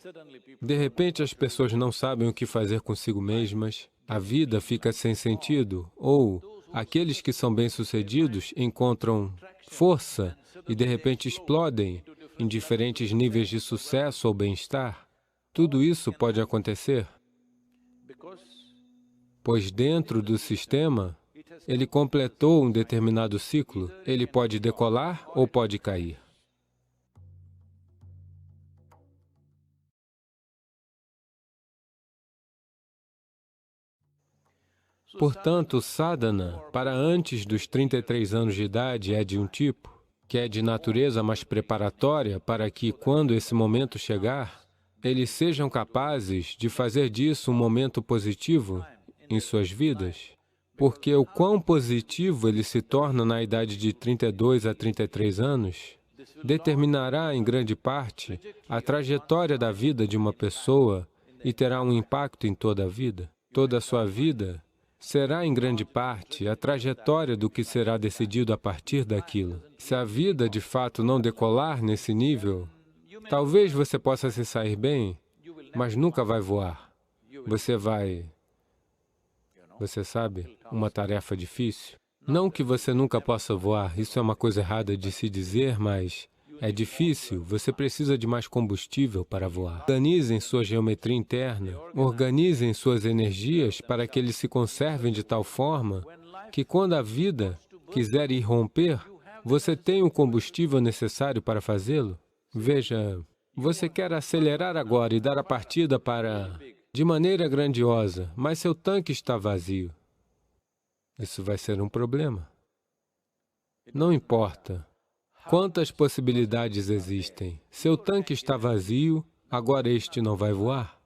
De repente, as pessoas não sabem o que fazer consigo mesmas, a vida fica sem sentido, ou Aqueles que são bem-sucedidos encontram força e de repente explodem em diferentes níveis de sucesso ou bem-estar. Tudo isso pode acontecer, pois dentro do sistema, ele completou um determinado ciclo. Ele pode decolar ou pode cair. Portanto, sadhana, para antes dos 33 anos de idade, é de um tipo, que é de natureza mais preparatória para que, quando esse momento chegar, eles sejam capazes de fazer disso um momento positivo em suas vidas. Porque o quão positivo ele se torna na idade de 32 a 33 anos, determinará, em grande parte, a trajetória da vida de uma pessoa e terá um impacto em toda a vida. Toda a sua vida será, em grande parte, a trajetória do que será decidido a partir daquilo. Se a vida, de fato, não decolar nesse nível, talvez você possa se sair bem, mas nunca vai voar. Você sabe, uma tarefa difícil. Não que você nunca possa voar, isso é uma coisa errada de se dizer, mas é difícil, você precisa de mais combustível para voar. Organizem sua geometria interna, organizem suas energias para que eles se conservem de tal forma que quando a vida quiser irromper, você tem o combustível necessário para fazê-lo. Veja, você quer acelerar agora e dar a partida de maneira grandiosa, mas seu tanque está vazio. Isso vai ser um problema. Não importa quantas possibilidades existem. Seu tanque está vazio, agora este não vai voar.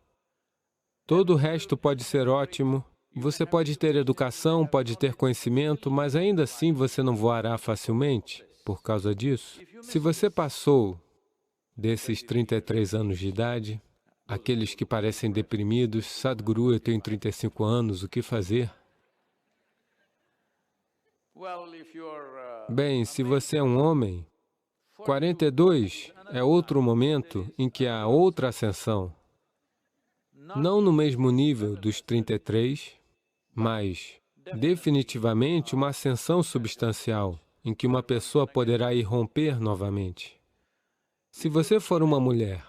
Todo o resto pode ser ótimo. Você pode ter educação, pode ter conhecimento, mas ainda assim você não voará facilmente por causa disso. Se você passou desses 33 anos de idade, aqueles que parecem deprimidos, Sadhguru, eu tenho 35 anos, o que fazer? Bem, se você é um homem, 42 é outro momento em que há outra ascensão. Não no mesmo nível dos 33, mas definitivamente uma ascensão substancial, em que uma pessoa poderá irromper novamente. Se você for uma mulher,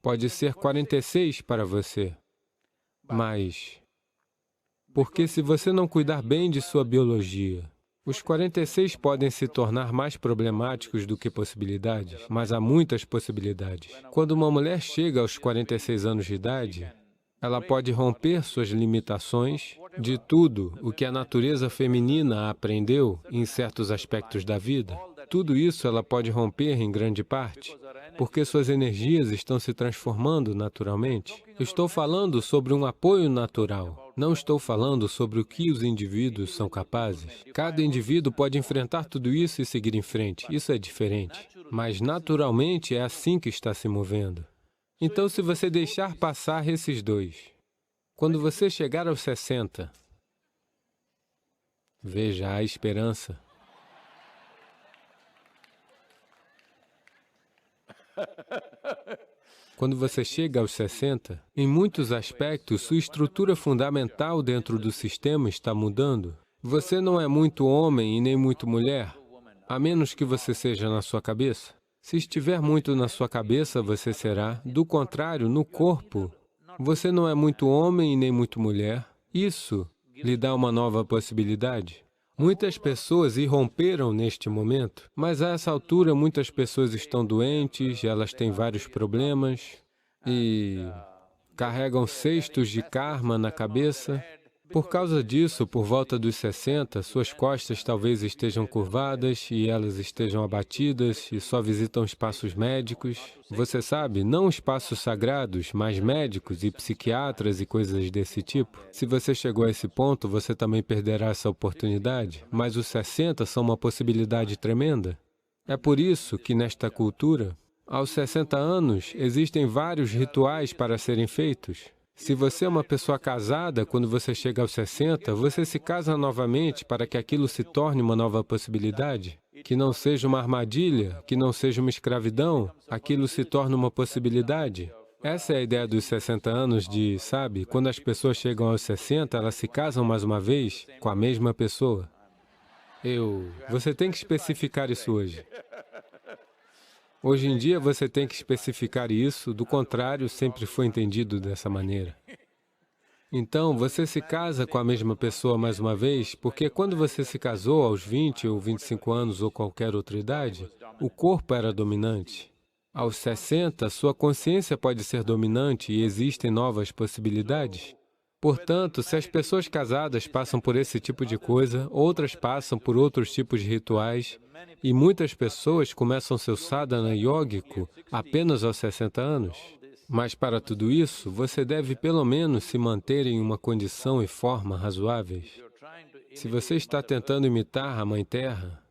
pode ser 46 para você, mas porque se você não cuidar bem de sua biologia, os 46 podem se tornar mais problemáticos do que possibilidades, mas há muitas possibilidades. Quando uma mulher chega aos 46 anos de idade, ela pode romper suas limitações de tudo o que a natureza feminina aprendeu em certos aspectos da vida. Tudo isso ela pode romper em grande parte, porque suas energias estão se transformando naturalmente. Estou falando sobre um apoio natural, não estou falando sobre o que os indivíduos são capazes. Cada indivíduo pode enfrentar tudo isso e seguir em frente, isso é diferente, mas naturalmente é assim que está se movendo. Então, se você deixar passar esses dois, quando você chegar aos 60, veja, há esperança. Quando você chega aos 60, em muitos aspectos, sua estrutura fundamental dentro do sistema está mudando. Você não é muito homem e nem muito mulher, a menos que você seja na sua cabeça. Se estiver muito na sua cabeça, você será. Do contrário, no corpo, você não é muito homem e nem muito mulher. Isso lhe dá uma nova possibilidade. Muitas pessoas irromperam neste momento, mas a essa altura muitas pessoas estão doentes, elas têm vários problemas e carregam cestos de karma na cabeça. Por causa disso, por volta dos 60, suas costas talvez estejam curvadas e elas estejam abatidas e só visitam espaços médicos. Você sabe, não espaços sagrados, mas médicos e psiquiatras e coisas desse tipo. Se você chegou a esse ponto, você também perderá essa oportunidade, mas os 60 são uma possibilidade tremenda. É por isso que nesta cultura, aos 60 anos, existem vários rituais para serem feitos. Se você é uma pessoa casada, quando você chega aos 60, você se casa novamente para que aquilo se torne uma nova possibilidade, que não seja uma armadilha, que não seja uma escravidão, aquilo se torna uma possibilidade. Essa é a ideia dos 60 anos de, sabe, quando as pessoas chegam aos 60, elas se casam mais uma vez com a mesma pessoa. Você tem que especificar isso hoje. Hoje em dia você tem que especificar isso, do contrário, sempre foi entendido dessa maneira. Então, você se casa com a mesma pessoa mais uma vez, porque quando você se casou aos 20 ou 25 anos ou qualquer outra idade, o corpo era dominante. Aos 60, sua consciência pode ser dominante e existem novas possibilidades. Portanto, se as pessoas casadas passam por esse tipo de coisa, outras passam por outros tipos de rituais, e muitas pessoas começam seu sadhana yógico apenas aos 60 anos. Mas para tudo isso, você deve pelo menos se manter em uma condição e forma razoáveis. Se você está tentando imitar a Mãe Terra,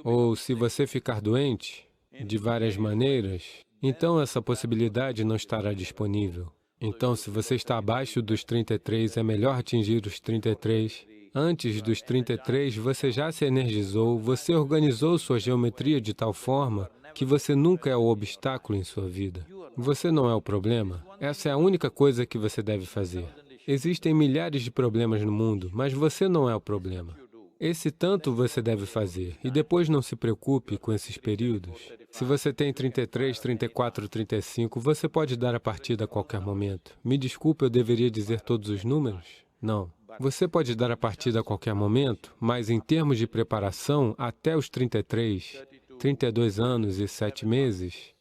ou se você ficar doente, de várias maneiras, então essa possibilidade não estará disponível. Então, se você está abaixo dos 33, é melhor atingir os 33. Antes dos 33, você já se energizou, você organizou sua geometria de tal forma que você nunca é o obstáculo em sua vida. Você não é o problema. Essa é a única coisa que você deve fazer. Existem milhares de problemas no mundo, mas você não é o problema. Esse tanto você deve fazer, e depois não se preocupe com esses períodos. Se você tem 33, 34, 35, você pode dar a partida a qualquer momento. Me desculpe, eu deveria dizer todos os números? Não. Você pode dar a partida a qualquer momento, mas em termos de preparação, até os 33, 32 anos e 7 meses,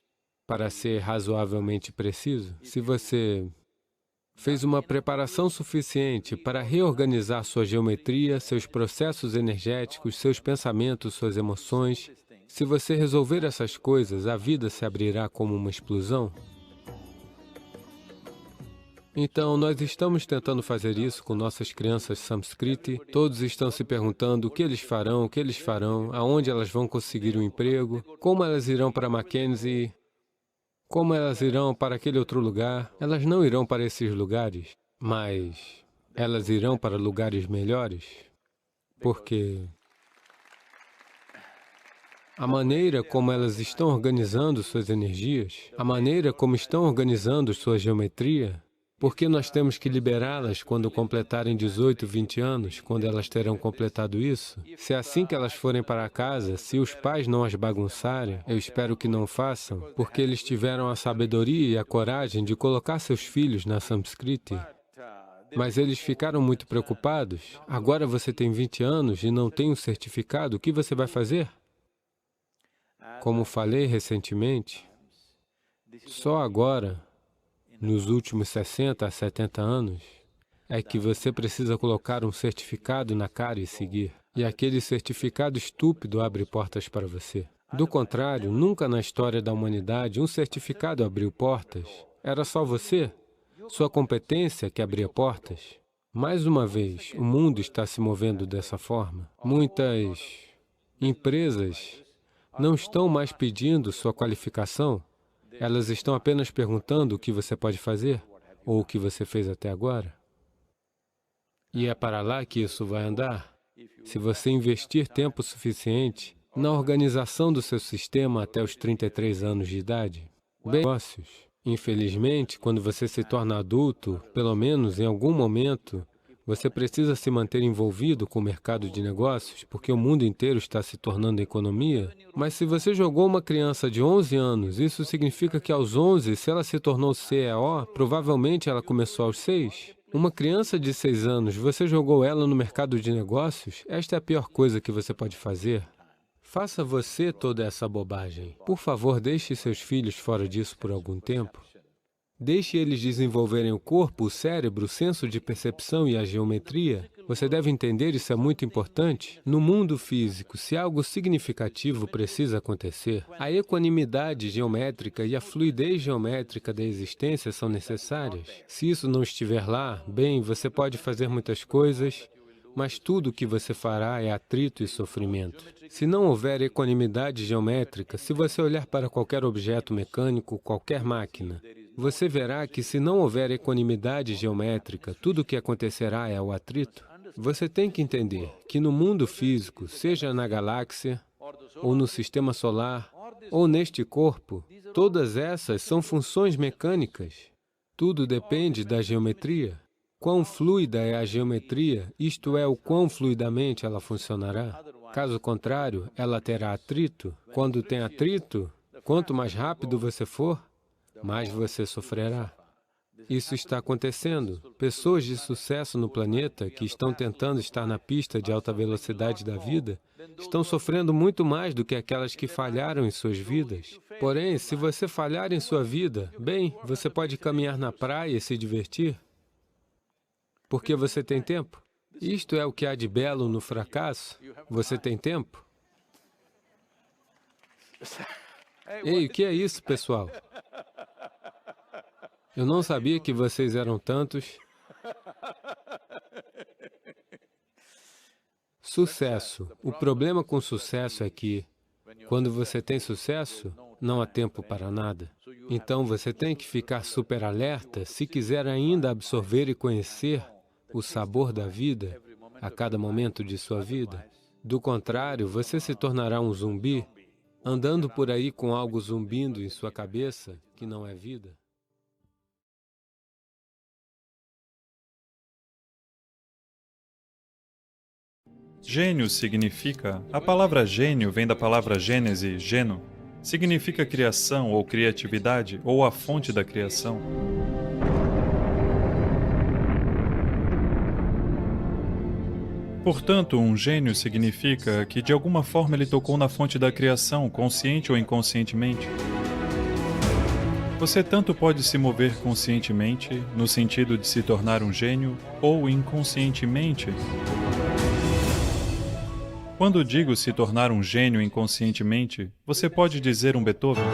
para ser razoavelmente preciso, se você fez uma preparação suficiente para reorganizar sua geometria, seus processos energéticos, seus pensamentos, suas emoções, se você resolver essas coisas, a vida se abrirá como uma explosão. Então, nós estamos tentando fazer isso com nossas crianças Samskriti. Todos estão se perguntando o que eles farão, aonde elas vão conseguir um emprego, como elas irão para Mackenzie, como elas irão para aquele outro lugar. Elas não irão para esses lugares, mas elas irão para lugares melhores, porque a maneira como elas estão organizando suas energias, a maneira como estão organizando sua geometria, porque nós temos que liberá-las quando completarem 18, 20 anos, quando elas terão completado isso. Se é assim que elas forem para casa, se os pais não as bagunçarem, eu espero que não façam, porque eles tiveram a sabedoria e a coragem de colocar seus filhos na Samskriti. Mas eles ficaram muito preocupados. Agora você tem 20 anos e não tem um certificado, o que você vai fazer? Como falei recentemente, só agora, nos últimos 60 a 70 anos, é que você precisa colocar um certificado na cara e seguir. E aquele certificado estúpido abre portas para você. Do contrário, nunca na história da humanidade um certificado abriu portas. Era só você, sua competência que abria portas. Mais uma vez, o mundo está se movendo dessa forma. Muitas empresas não estão mais pedindo sua qualificação. Elas estão apenas perguntando o que você pode fazer, ou o que você fez até agora. E é para lá que isso vai andar. Se você investir tempo suficiente na organização do seu sistema até os 33 anos de idade, bem, negócios. Infelizmente, quando você se torna adulto, pelo menos em algum momento, você precisa se manter envolvido com o mercado de negócios, porque o mundo inteiro está se tornando economia. Mas se você jogou uma criança de 11 anos, isso significa que aos 11, se ela se tornou CEO, provavelmente ela começou aos 6. Uma criança de 6 anos, você jogou ela no mercado de negócios? Esta é a pior coisa que você pode fazer. Faça você toda essa bobagem. Por favor, deixe seus filhos fora disso por algum tempo. Deixe eles desenvolverem o corpo, o cérebro, o senso de percepção e a geometria. Você deve entender, isso é muito importante. No mundo físico, se algo significativo precisa acontecer, a equanimidade geométrica e a fluidez geométrica da existência são necessárias. Se isso não estiver lá, bem, você pode fazer muitas coisas, mas tudo o que você fará é atrito e sofrimento. Se não houver equanimidade geométrica, se você olhar para qualquer objeto mecânico, qualquer máquina, você verá que se não houver equanimidade geométrica, tudo o que acontecerá é o atrito. Você tem que entender que no mundo físico, seja na galáxia, ou no sistema solar, ou neste corpo, Todas essas são funções mecânicas. Tudo depende da geometria. Quão fluida é a geometria, isto é, o quão fluidamente ela funcionará. Caso contrário, ela terá atrito. Quando tem atrito, quanto mais rápido você for, mais você sofrerá. Isso está acontecendo. Pessoas de sucesso no planeta que estão tentando estar na pista de alta velocidade da vida estão sofrendo muito mais do que aquelas que falharam em suas vidas. Porém, se você falhar em sua vida, bem, você pode caminhar na praia e se divertir, porque você tem tempo. Isto é o que há de belo no fracasso. Você tem tempo. Ei, o que é isso, pessoal? Eu não sabia que vocês eram tantos. Sucesso. O problema com sucesso é que, quando você tem sucesso, não há tempo para nada. Então, você tem que ficar super alerta se quiser ainda absorver e conhecer o sabor da vida a cada momento de sua vida. Do contrário, você se tornará um zumbi, andando por aí com algo zumbindo em sua cabeça, que não é vida. Gênio significa... A palavra gênio vem da palavra gênese, geno. Significa criação ou criatividade, ou a fonte da criação. Portanto, um gênio significa que, de alguma forma, ele tocou na fonte da criação, consciente ou inconscientemente. Você tanto pode se mover conscientemente, no sentido de se tornar um gênio, ou inconscientemente. Quando digo se tornar um gênio inconscientemente, você pode dizer um Beethoven.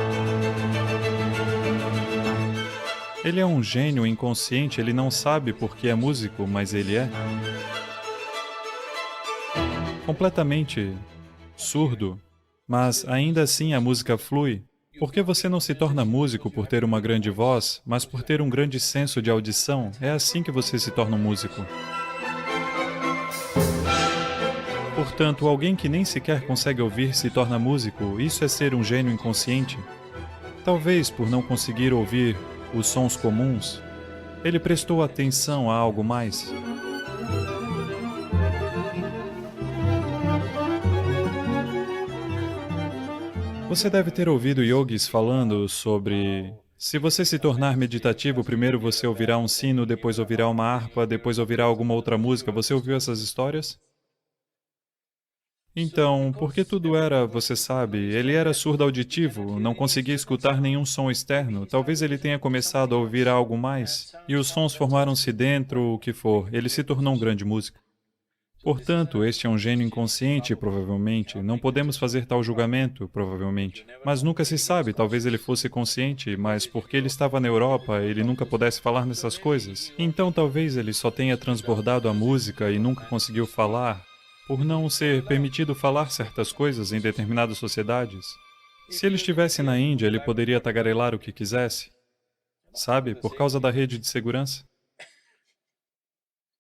Ele é um gênio inconsciente, ele não sabe porque é músico, mas ele é. Completamente surdo, mas ainda assim a música flui. Por que você não se torna músico por ter uma grande voz, mas por ter um grande senso de audição? É assim que você se torna um músico. Portanto, alguém que nem sequer consegue ouvir se torna músico, isso é ser um gênio inconsciente. Talvez por não conseguir ouvir os sons comuns, ele prestou atenção a algo mais. Você deve ter ouvido yogis falando sobre... Se você se tornar meditativo, primeiro você ouvirá um sino, depois ouvirá uma harpa, depois ouvirá alguma outra música. Você ouviu essas histórias? Então, porque tudo era, você sabe, ele era surdo auditivo, não conseguia escutar nenhum som externo. Talvez ele tenha começado a ouvir algo mais, e os sons formaram-se dentro, o que for. Ele se tornou um grande músico. Portanto, este é um gênio inconsciente, provavelmente. Não podemos fazer tal julgamento, provavelmente. Mas nunca se sabe, talvez ele fosse consciente, mas porque ele estava na Europa, ele nunca pudesse falar nessas coisas. Então, talvez ele só tenha transbordado a música e nunca conseguiu falar, por não ser permitido falar certas coisas em determinadas sociedades. Se ele estivesse na Índia, ele poderia tagarelar o que quisesse, sabe, por causa da rede de segurança.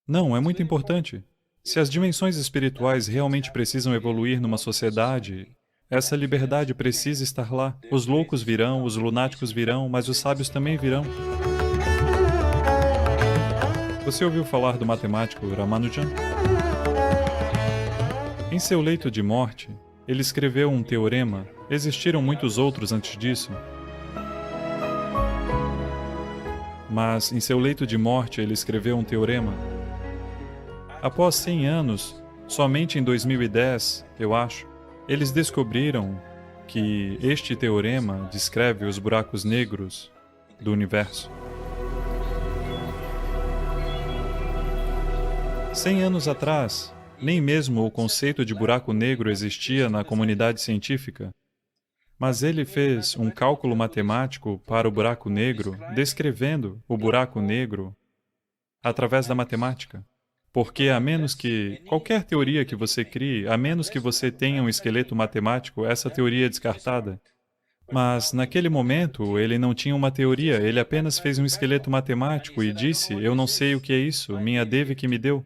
Não, é muito importante. Se as dimensões espirituais realmente precisam evoluir numa sociedade, essa liberdade precisa estar lá. Os loucos virão, os lunáticos virão, mas os sábios também virão. Você ouviu falar do matemático Ramanujan? Em seu leito de morte, ele escreveu um teorema. Existiram muitos outros antes disso. Mas, em seu leito de morte, ele escreveu um teorema. Após 100 anos, somente em 2010, eu acho, eles descobriram que este teorema descreve os buracos negros do universo. 100 anos atrás, nem mesmo o conceito de buraco negro existia na comunidade científica, mas ele fez um cálculo matemático para o buraco negro, descrevendo o buraco negro através da matemática. Porque a menos que, qualquer teoria que você crie, a menos que você tenha um esqueleto matemático, essa teoria é descartada. Mas, naquele momento, ele não tinha uma teoria, ele apenas fez um esqueleto matemático e disse, eu não sei o que é isso, minha Devi que me deu.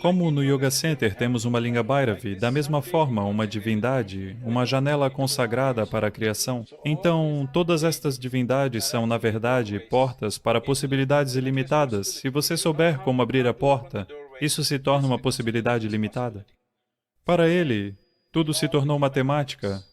Como no Yoga Center temos uma Linga Bhairavi, da mesma forma, uma divindade, uma janela consagrada para a criação. Então, todas estas divindades são, na verdade, portas para possibilidades ilimitadas. Se você souber como abrir a porta, isso se torna uma possibilidade limitada. Para ele, tudo se tornou matemática.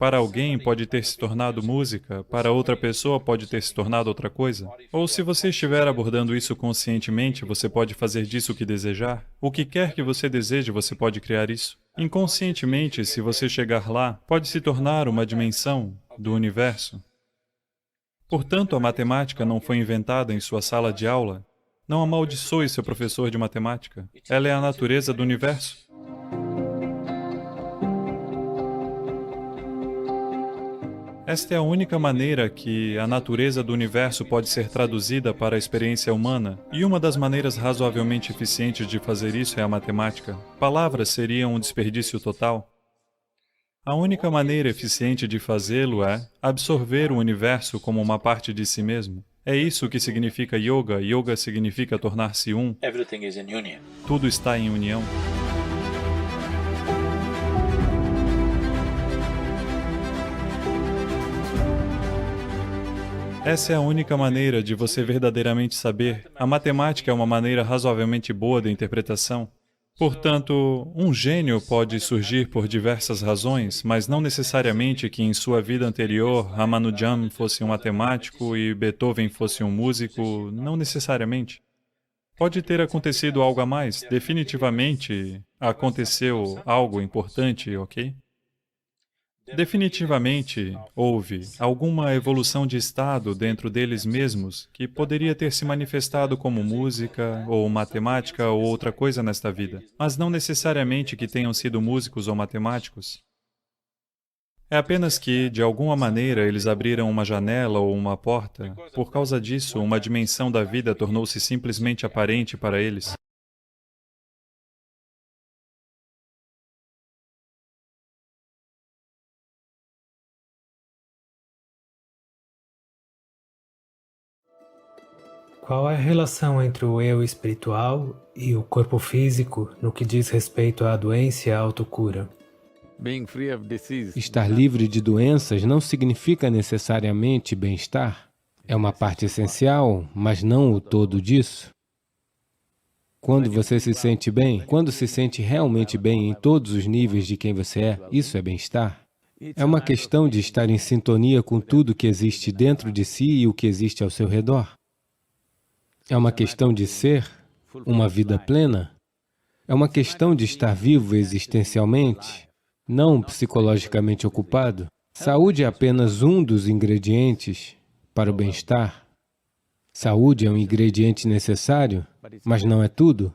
Para alguém pode ter se tornado música, para outra pessoa pode ter se tornado outra coisa. Ou se você estiver abordando isso conscientemente, você pode fazer disso o que desejar. O que quer que você deseje, você pode criar isso. Inconscientemente, se você chegar lá, pode se tornar uma dimensão do universo. Portanto, a matemática não foi inventada em sua sala de aula. Não amaldiçoe seu professor de matemática. Ela é a natureza do universo. Esta é a única maneira que a natureza do universo pode ser traduzida para a experiência humana, e uma das maneiras razoavelmente eficientes de fazer isso é a matemática. Palavras seriam um desperdício total. A única maneira eficiente de fazê-lo é absorver o universo como uma parte de si mesmo. É isso que significa yoga. Yoga significa tornar-se um. Tudo está em união. Essa é a única maneira de você verdadeiramente saber. A matemática é uma maneira razoavelmente boa de interpretação. Portanto, um gênio pode surgir por diversas razões, mas não necessariamente que em sua vida anterior Ramanujan fosse um matemático e Beethoven fosse um músico, não necessariamente. Pode ter acontecido algo a mais, definitivamente aconteceu algo importante, ok? Definitivamente houve alguma evolução de estado dentro deles mesmos que poderia ter se manifestado como música, ou matemática, ou outra coisa nesta vida, mas não necessariamente que tenham sido músicos ou matemáticos. É apenas que, de alguma maneira, eles abriram uma janela ou uma porta. Por causa disso, uma dimensão da vida tornou-se simplesmente aparente para eles. Qual é a relação entre o eu espiritual e o corpo físico no que diz respeito à doença e à autocura? Estar livre de doenças não significa necessariamente bem-estar. É uma parte essencial, mas não o todo disso. Quando você se sente bem, quando se sente realmente bem em todos os níveis de quem você é, isso é bem-estar. É uma questão de estar em sintonia com tudo que existe dentro de si e o que existe ao seu redor. É uma questão de ser uma vida plena. É uma questão de estar vivo existencialmente, não psicologicamente ocupado. Saúde é apenas um dos ingredientes para o bem-estar. Saúde é um ingrediente necessário, mas não é tudo,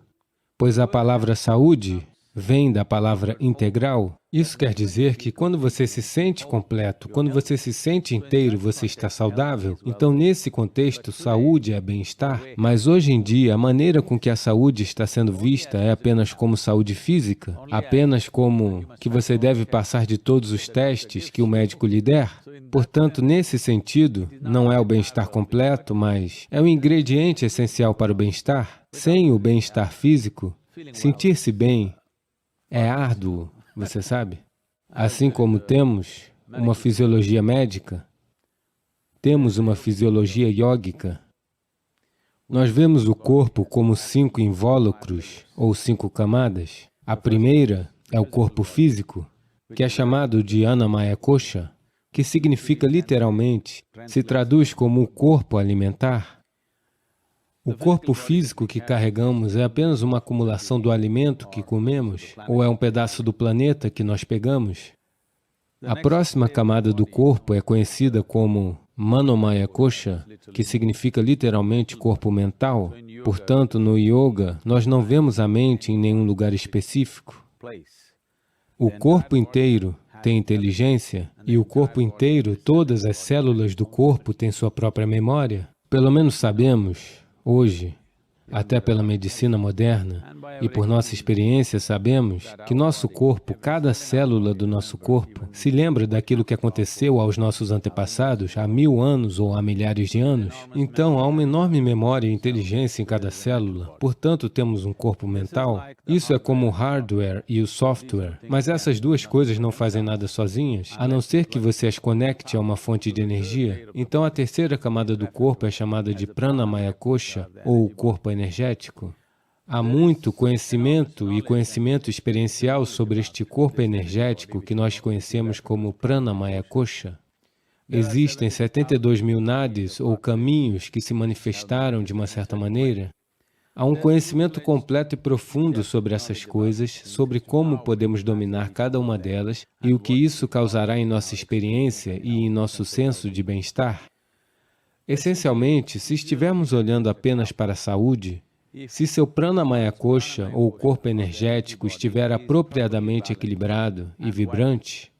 pois a palavra saúde vem da palavra integral. Isso quer dizer que quando você se sente completo, quando você se sente inteiro, você está saudável. Então, nesse contexto, saúde é bem-estar. Mas hoje em dia, a maneira com que a saúde está sendo vista é apenas como saúde física, apenas como que você deve passar de todos os testes que o médico lhe der. Portanto, nesse sentido, não é o bem-estar completo, mas é um ingrediente essencial para o bem-estar. Sem o bem-estar físico, sentir-se bem é árduo, você sabe? Assim como temos uma fisiologia médica, temos uma fisiologia yógica. Nós vemos o corpo como 5 invólucros ou 5 camadas. A primeira é o corpo físico, que é chamado de Annamaya Kosha, que significa literalmente, se traduz como o corpo alimentar. O corpo físico que carregamos é apenas uma acumulação do alimento que comemos, ou é um pedaço do planeta que nós pegamos. A próxima camada do corpo é conhecida como Manomaya Kosha, que significa literalmente corpo mental. Portanto, no yoga, nós não vemos a mente em nenhum lugar específico. O corpo inteiro tem inteligência, e o corpo inteiro, todas as células do corpo têm sua própria memória. Pelo menos sabemos, hoje, até pela medicina moderna, e por nossa experiência sabemos que nosso corpo, cada célula do nosso corpo, se lembra daquilo que aconteceu aos nossos antepassados há 1000 anos ou há milhares de anos. Então, há uma enorme memória e inteligência em cada célula. Portanto, temos um corpo mental. Isso é como o hardware e o software. Mas essas duas coisas não fazem nada sozinhas, a não ser que você as conecte a uma fonte de energia. Então, a terceira camada do corpo é chamada de Pranamaya Kosha, ou corpo energético. Há muito conhecimento e conhecimento experiencial sobre este corpo energético que nós conhecemos como Pranamaya Kosha. Existem 72 mil nadis, ou caminhos, que se manifestaram de uma certa maneira. Há um conhecimento completo e profundo sobre essas coisas, sobre como podemos dominar cada uma delas e o que isso causará em nossa experiência e em nosso senso de bem-estar. Essencialmente, se estivermos olhando apenas para a saúde, se seu Pranamaya Kosha, ou corpo energético, estiver apropriadamente equilibrado e vibrante,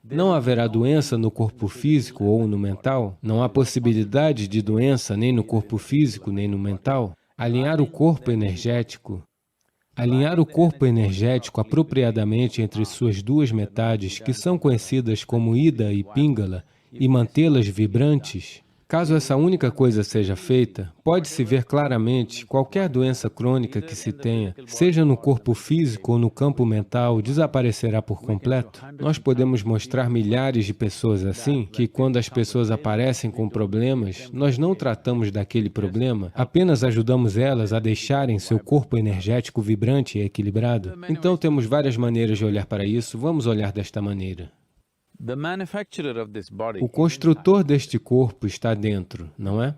não haverá doença no corpo físico ou no mental, não há possibilidade de doença nem no corpo físico nem no mental. Alinhar o corpo energético apropriadamente entre suas duas metades, que são conhecidas como Ida e Pingala, e mantê-las vibrantes. Caso essa única coisa seja feita, pode-se ver claramente qualquer doença crônica que se tenha, seja no corpo físico ou no campo mental, desaparecerá por completo. Nós podemos mostrar milhares de pessoas assim, que quando as pessoas aparecem com problemas, nós não tratamos daquele problema, apenas ajudamos elas a deixarem seu corpo energético vibrante e equilibrado. Então temos várias maneiras de olhar para isso, vamos olhar desta maneira. O construtor deste corpo está dentro, não é?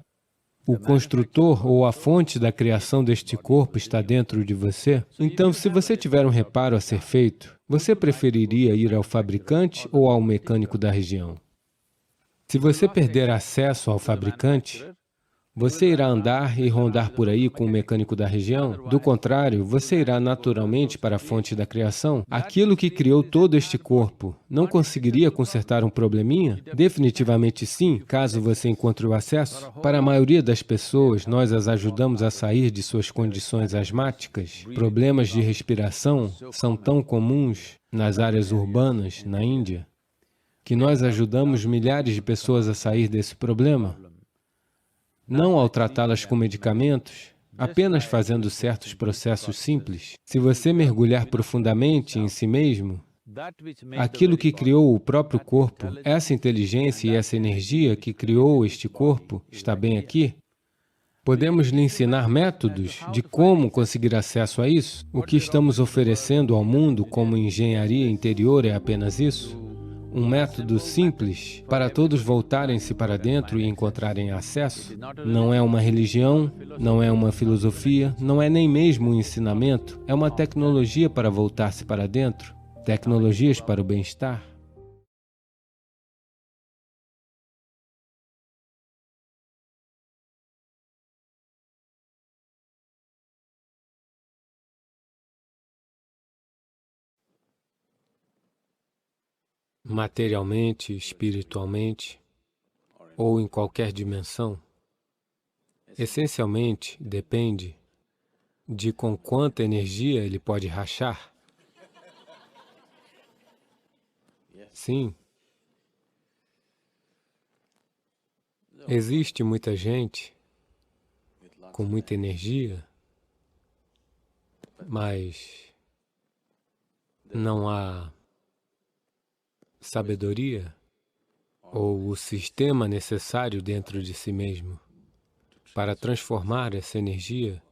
O construtor ou a fonte da criação deste corpo está dentro de você. Então, se você tiver um reparo a ser feito, você preferiria ir ao fabricante ou ao mecânico da região? Se você perder acesso ao fabricante, você irá andar e rondar por aí com o mecânico da região? Do contrário, você irá naturalmente para a fonte da criação. Aquilo que criou todo este corpo não conseguiria consertar um probleminha? Definitivamente sim, caso você encontre o acesso. Para a maioria das pessoas, nós as ajudamos a sair de suas condições asmáticas. Problemas de respiração são tão comuns nas áreas urbanas, na Índia, que nós ajudamos milhares de pessoas a sair desse problema. Não ao tratá-las com medicamentos, apenas fazendo certos processos simples. Se você mergulhar profundamente em si mesmo, aquilo que criou o próprio corpo, essa inteligência e essa energia que criou este corpo, está bem aqui? Podemos lhe ensinar métodos de como conseguir acesso a isso? O que estamos oferecendo ao mundo como engenharia interior é apenas isso? Um método simples para todos voltarem-se para dentro e encontrarem acesso. Não é uma religião, não é uma filosofia, não é nem mesmo um ensinamento, é uma tecnologia para voltar-se para dentro, tecnologias para o bem-estar. Materialmente, espiritualmente, ou em qualquer dimensão, essencialmente depende de com quanta energia ele pode rachar. Sim. Existe muita gente com muita energia, mas não há sabedoria ou o sistema necessário dentro de si mesmo para transformar essa energia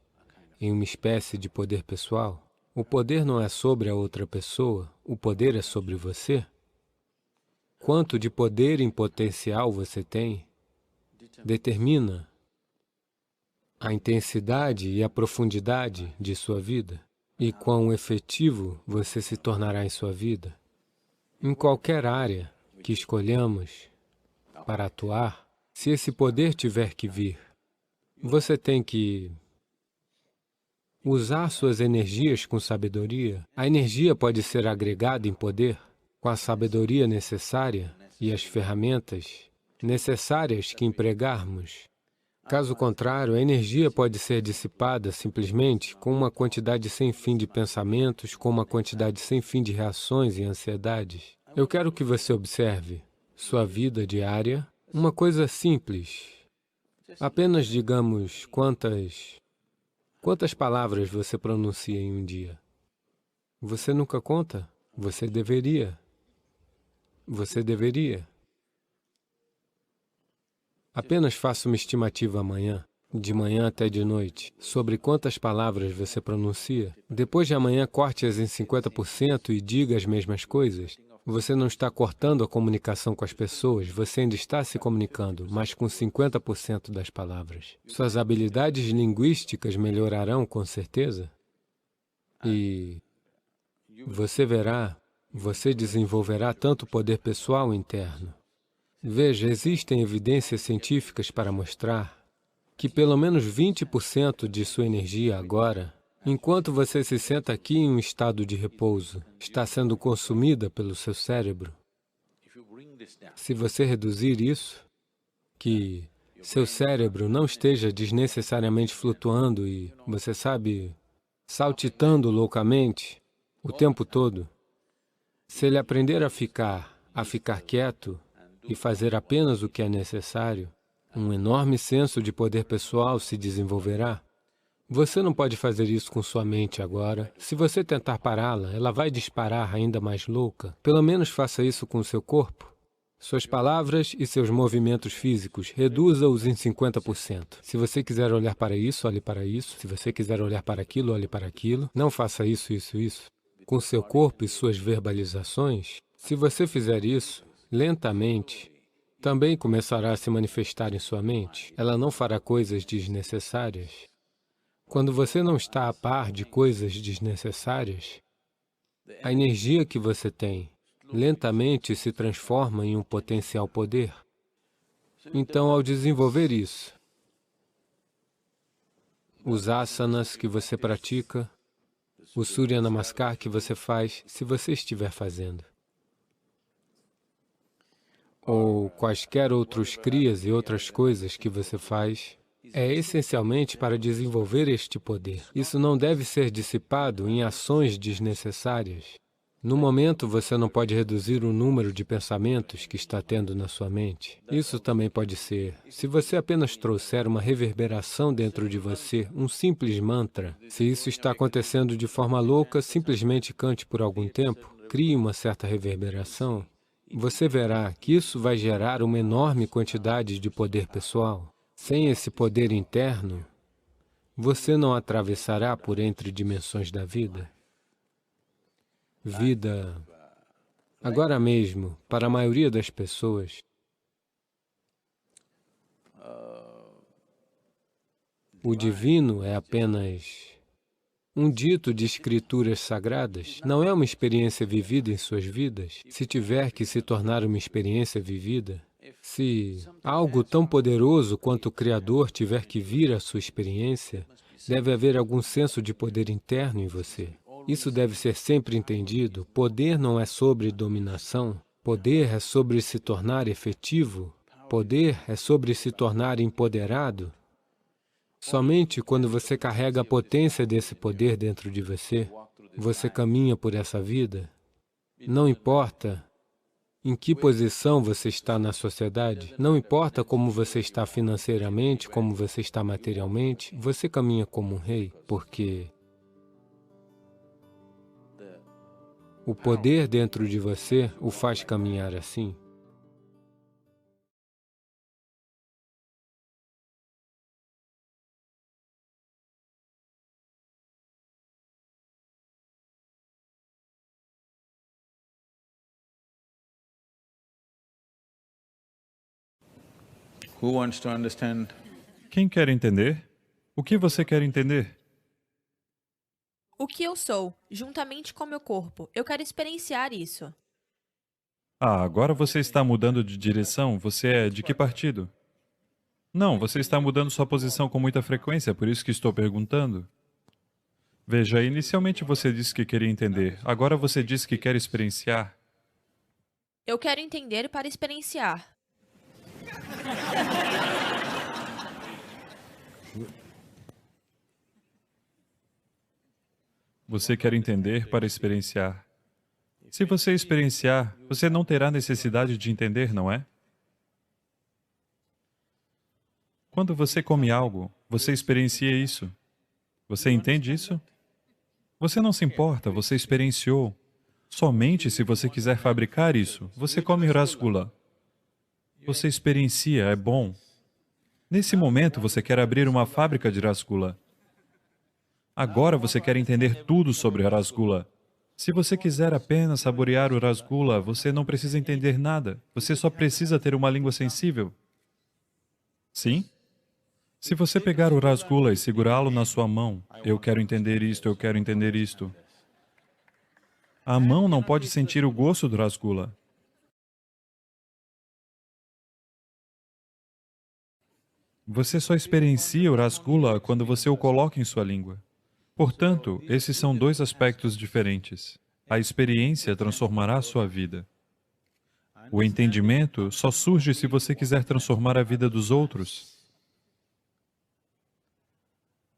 em uma espécie de poder pessoal. O poder não é sobre a outra pessoa, o poder é sobre você. Quanto de poder em potencial você tem determina a intensidade e a profundidade de sua vida e quão efetivo você se tornará em sua vida. Em qualquer área que escolhamos para atuar, se esse poder tiver que vir, você tem que usar suas energias com sabedoria. A energia pode ser agregada em poder com a sabedoria necessária e as ferramentas necessárias que empregarmos Caso contrário, a energia pode ser dissipada simplesmente com uma quantidade sem fim de pensamentos, com uma quantidade sem fim de reações e ansiedades. Eu quero que você observe sua vida diária, uma coisa simples. Apenas digamos quantas palavras você pronuncia em um dia. Você nunca conta? Você deveria. Você deveria. Apenas faça uma estimativa amanhã, de manhã até de noite, sobre quantas palavras você pronuncia. Depois de amanhã, corte-as em 50% e diga as mesmas coisas. Você não está cortando a comunicação com as pessoas, você ainda está se comunicando, mas com 50% das palavras. Suas habilidades linguísticas melhorarão, com certeza. E você verá, você desenvolverá tanto poder pessoal interno. Veja, existem evidências científicas para mostrar que pelo menos 20% de sua energia agora, enquanto você se senta aqui em um estado de repouso, está sendo consumida pelo seu cérebro. Se você reduzir isso, que seu cérebro não esteja desnecessariamente flutuando e, você sabe, saltitando loucamente o tempo todo, se ele aprender a ficar quieto e fazer apenas o que é necessário, um enorme senso de poder pessoal se desenvolverá. Você não pode fazer isso com sua mente agora. Se você tentar pará-la, ela vai disparar ainda mais louca. Pelo menos faça isso com o seu corpo. Suas palavras e seus movimentos físicos, reduza-os em 50%. Se você quiser olhar para isso, olhe para isso. Se você quiser olhar para aquilo, olhe para aquilo. Não faça isso, isso, isso. Com seu corpo e suas verbalizações, se você fizer isso, lentamente, também começará a se manifestar em sua mente. Ela não fará coisas desnecessárias. Quando você não está a par de coisas desnecessárias, a energia que você tem lentamente se transforma em um potencial poder. Então, ao desenvolver isso, os asanas que você pratica, o Surya Namaskar que você faz, se você estiver fazendo, ou quaisquer outros kriyas e outras coisas que você faz, é essencialmente para desenvolver este poder. Isso não deve ser dissipado em ações desnecessárias. No momento, você não pode reduzir o número de pensamentos que está tendo na sua mente. Isso também pode ser, se você apenas trouxer uma reverberação dentro de você, um simples mantra. Se isso está acontecendo de forma louca, simplesmente cante por algum tempo, crie uma certa reverberação. Você verá que isso vai gerar uma enorme quantidade de poder pessoal. Sem esse poder interno, você não atravessará por entre dimensões da vida. Vida, agora mesmo, para a maioria das pessoas, o divino é apenas um dito de escrituras sagradas, não é uma experiência vivida em suas vidas. Se tiver que se tornar uma experiência vivida, se algo tão poderoso quanto o Criador tiver que vir à sua experiência, deve haver algum senso de poder interno em você. Isso deve ser sempre entendido. Poder não é sobre dominação. Poder é sobre se tornar efetivo. Poder é sobre se tornar empoderado. Somente quando você carrega a potência desse poder dentro de você, você caminha por essa vida. Não importa em que posição você está na sociedade, não importa como você está financeiramente, como você está materialmente, você caminha como um rei, porque o poder dentro de você o faz caminhar assim. Who wants to understand? Quem quer entender? O que você quer entender? O que eu sou, juntamente com meu corpo. Eu quero experienciar isso. Ah, agora você está mudando de direção? Você é de que partido? Não, você está mudando sua posição com muita frequência, por isso que estou perguntando. Veja, inicialmente você disse que queria entender, agora você diz que quer experienciar. Eu quero entender para experienciar. Você quer entender para experienciar. Se você experienciar, você não terá necessidade de entender, não é? Quando você come algo, você experiencia isso. Você entende isso? Você não se importa, você experienciou. Somente se você quiser fabricar isso, você come rasgula. Você experiencia, é bom. Nesse momento, você quer abrir uma fábrica de rasgula. Agora você quer entender tudo sobre rasgula. Se você quiser apenas saborear o rasgula, você não precisa entender nada. Você só precisa ter uma língua sensível. Sim? Se você pegar o rasgula e segurá-lo na sua mão, eu quero entender isto, eu quero entender isto. A mão não pode sentir o gosto do rasgula. Você só experiencia o rasgula quando você o coloca em sua língua. Portanto, esses são dois aspectos diferentes. A experiência transformará a sua vida. O entendimento só surge se você quiser transformar a vida dos outros.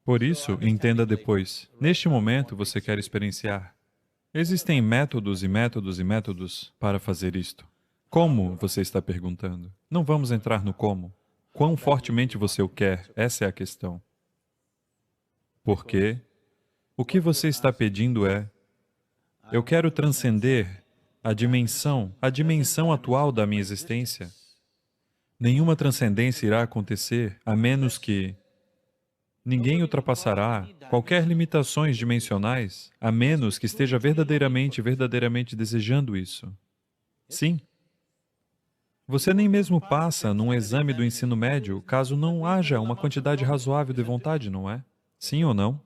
Por isso, entenda depois. Neste momento, você quer experienciar. Existem métodos e métodos e métodos para fazer isto. Como, você está perguntando? Não vamos entrar no como. Quão fortemente você o quer, essa é a questão. Porque o que você está pedindo é: eu quero transcender a dimensão atual da minha existência. Nenhuma transcendência irá acontecer a menos que ninguém ultrapassará qualquer limitações dimensionais, a menos que esteja verdadeiramente desejando isso. Sim. Você nem mesmo passa num exame do ensino médio caso não haja uma quantidade razoável de vontade, não é? Sim ou não?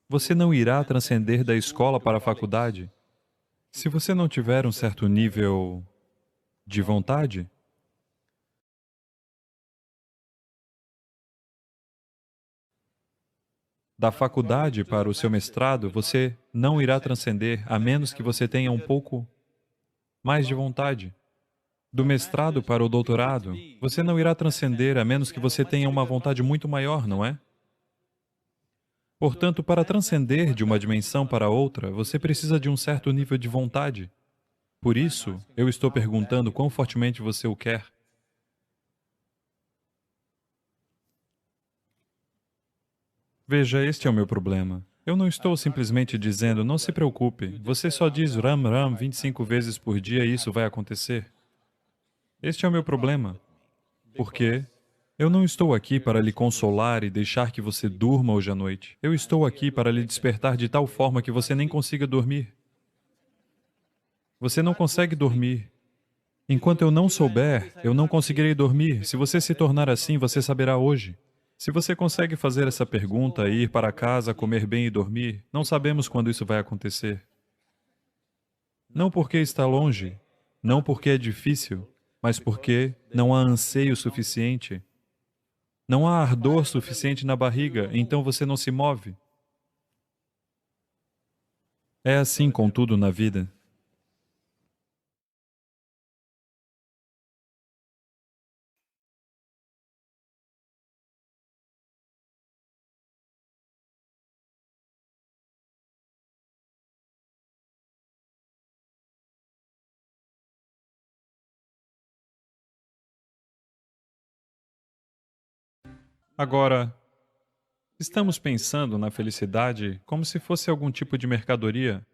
Você não irá transcender da escola para a faculdade se você não tiver um certo nível de vontade. Da faculdade para o seu mestrado, você não irá transcender a menos que você tenha um pouco mais de vontade. Do mestrado para o doutorado, você não irá transcender a menos que você tenha uma vontade muito maior, não é? Portanto, para transcender de uma dimensão para outra, você precisa de um certo nível de vontade. Por isso, eu estou perguntando quão fortemente você o quer. Veja, este é o meu problema. Eu não estou simplesmente dizendo, não se preocupe, você só diz Ram Ram 25 vezes por dia e isso vai acontecer. Este é o meu problema. Porque eu não estou aqui para lhe consolar e deixar que você durma hoje à noite. Eu estou aqui para lhe despertar de tal forma que você nem consiga dormir. Você não consegue dormir. Enquanto eu não souber, eu não conseguirei dormir. Se você se tornar assim, você saberá hoje. Se você consegue fazer essa pergunta, ir para casa, comer bem e dormir, não sabemos quando isso vai acontecer. Não porque está longe, não porque é difícil, mas porque não há anseio suficiente. Não há ardor suficiente na barriga, então você não se move. É assim com tudo na vida. Agora, estamos pensando na felicidade como se fosse algum tipo de mercadoria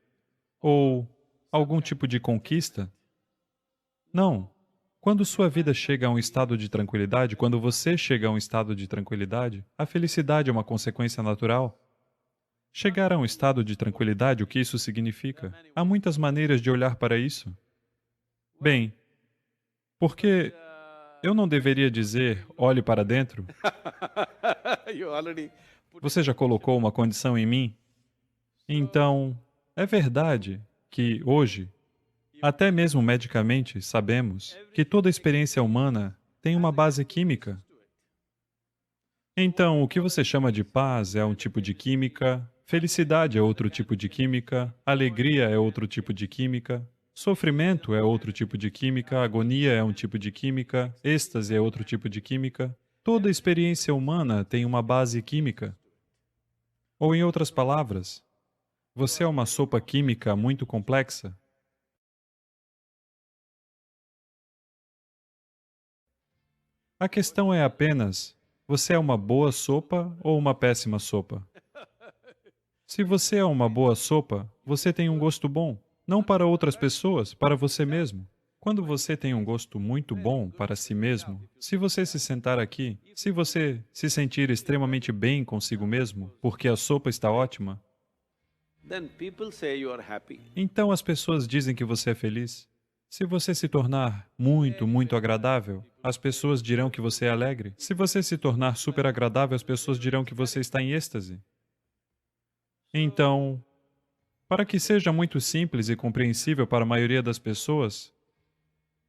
ou algum tipo de conquista? Não. Quando sua vida chega a um estado de tranquilidade, quando você chega a um estado de tranquilidade, a felicidade é uma consequência natural. Chegar a um estado de tranquilidade, o que isso significa? Há muitas maneiras de olhar para isso. Bem, porque eu não deveria dizer, olhe para dentro? Você já colocou uma condição em mim? Então, é verdade que hoje, até mesmo medicamente, sabemos que toda experiência humana tem uma base química. Então, o que você chama de paz é um tipo de química, felicidade é outro tipo de química, alegria é outro tipo de química, sofrimento é outro tipo de química, agonia é um tipo de química, êxtase é outro tipo de química. Toda experiência humana tem uma base química. Ou, em outras palavras, você é uma sopa química muito complexa. A questão é apenas, você é uma boa sopa ou uma péssima sopa? Se você é uma boa sopa, você tem um gosto bom, não para outras pessoas, para você mesmo. Quando você tem um gosto muito bom para si mesmo, se você se sentar aqui, se você se sentir extremamente bem consigo mesmo, porque a sopa está ótima, then people say you are happy. então as pessoas dizem que você é feliz. Se você se tornar muito agradável, as pessoas dirão que você é alegre. Se você se tornar super agradável, as pessoas dirão que você está em êxtase. Então, para que seja muito simples e compreensível para a maioria das pessoas,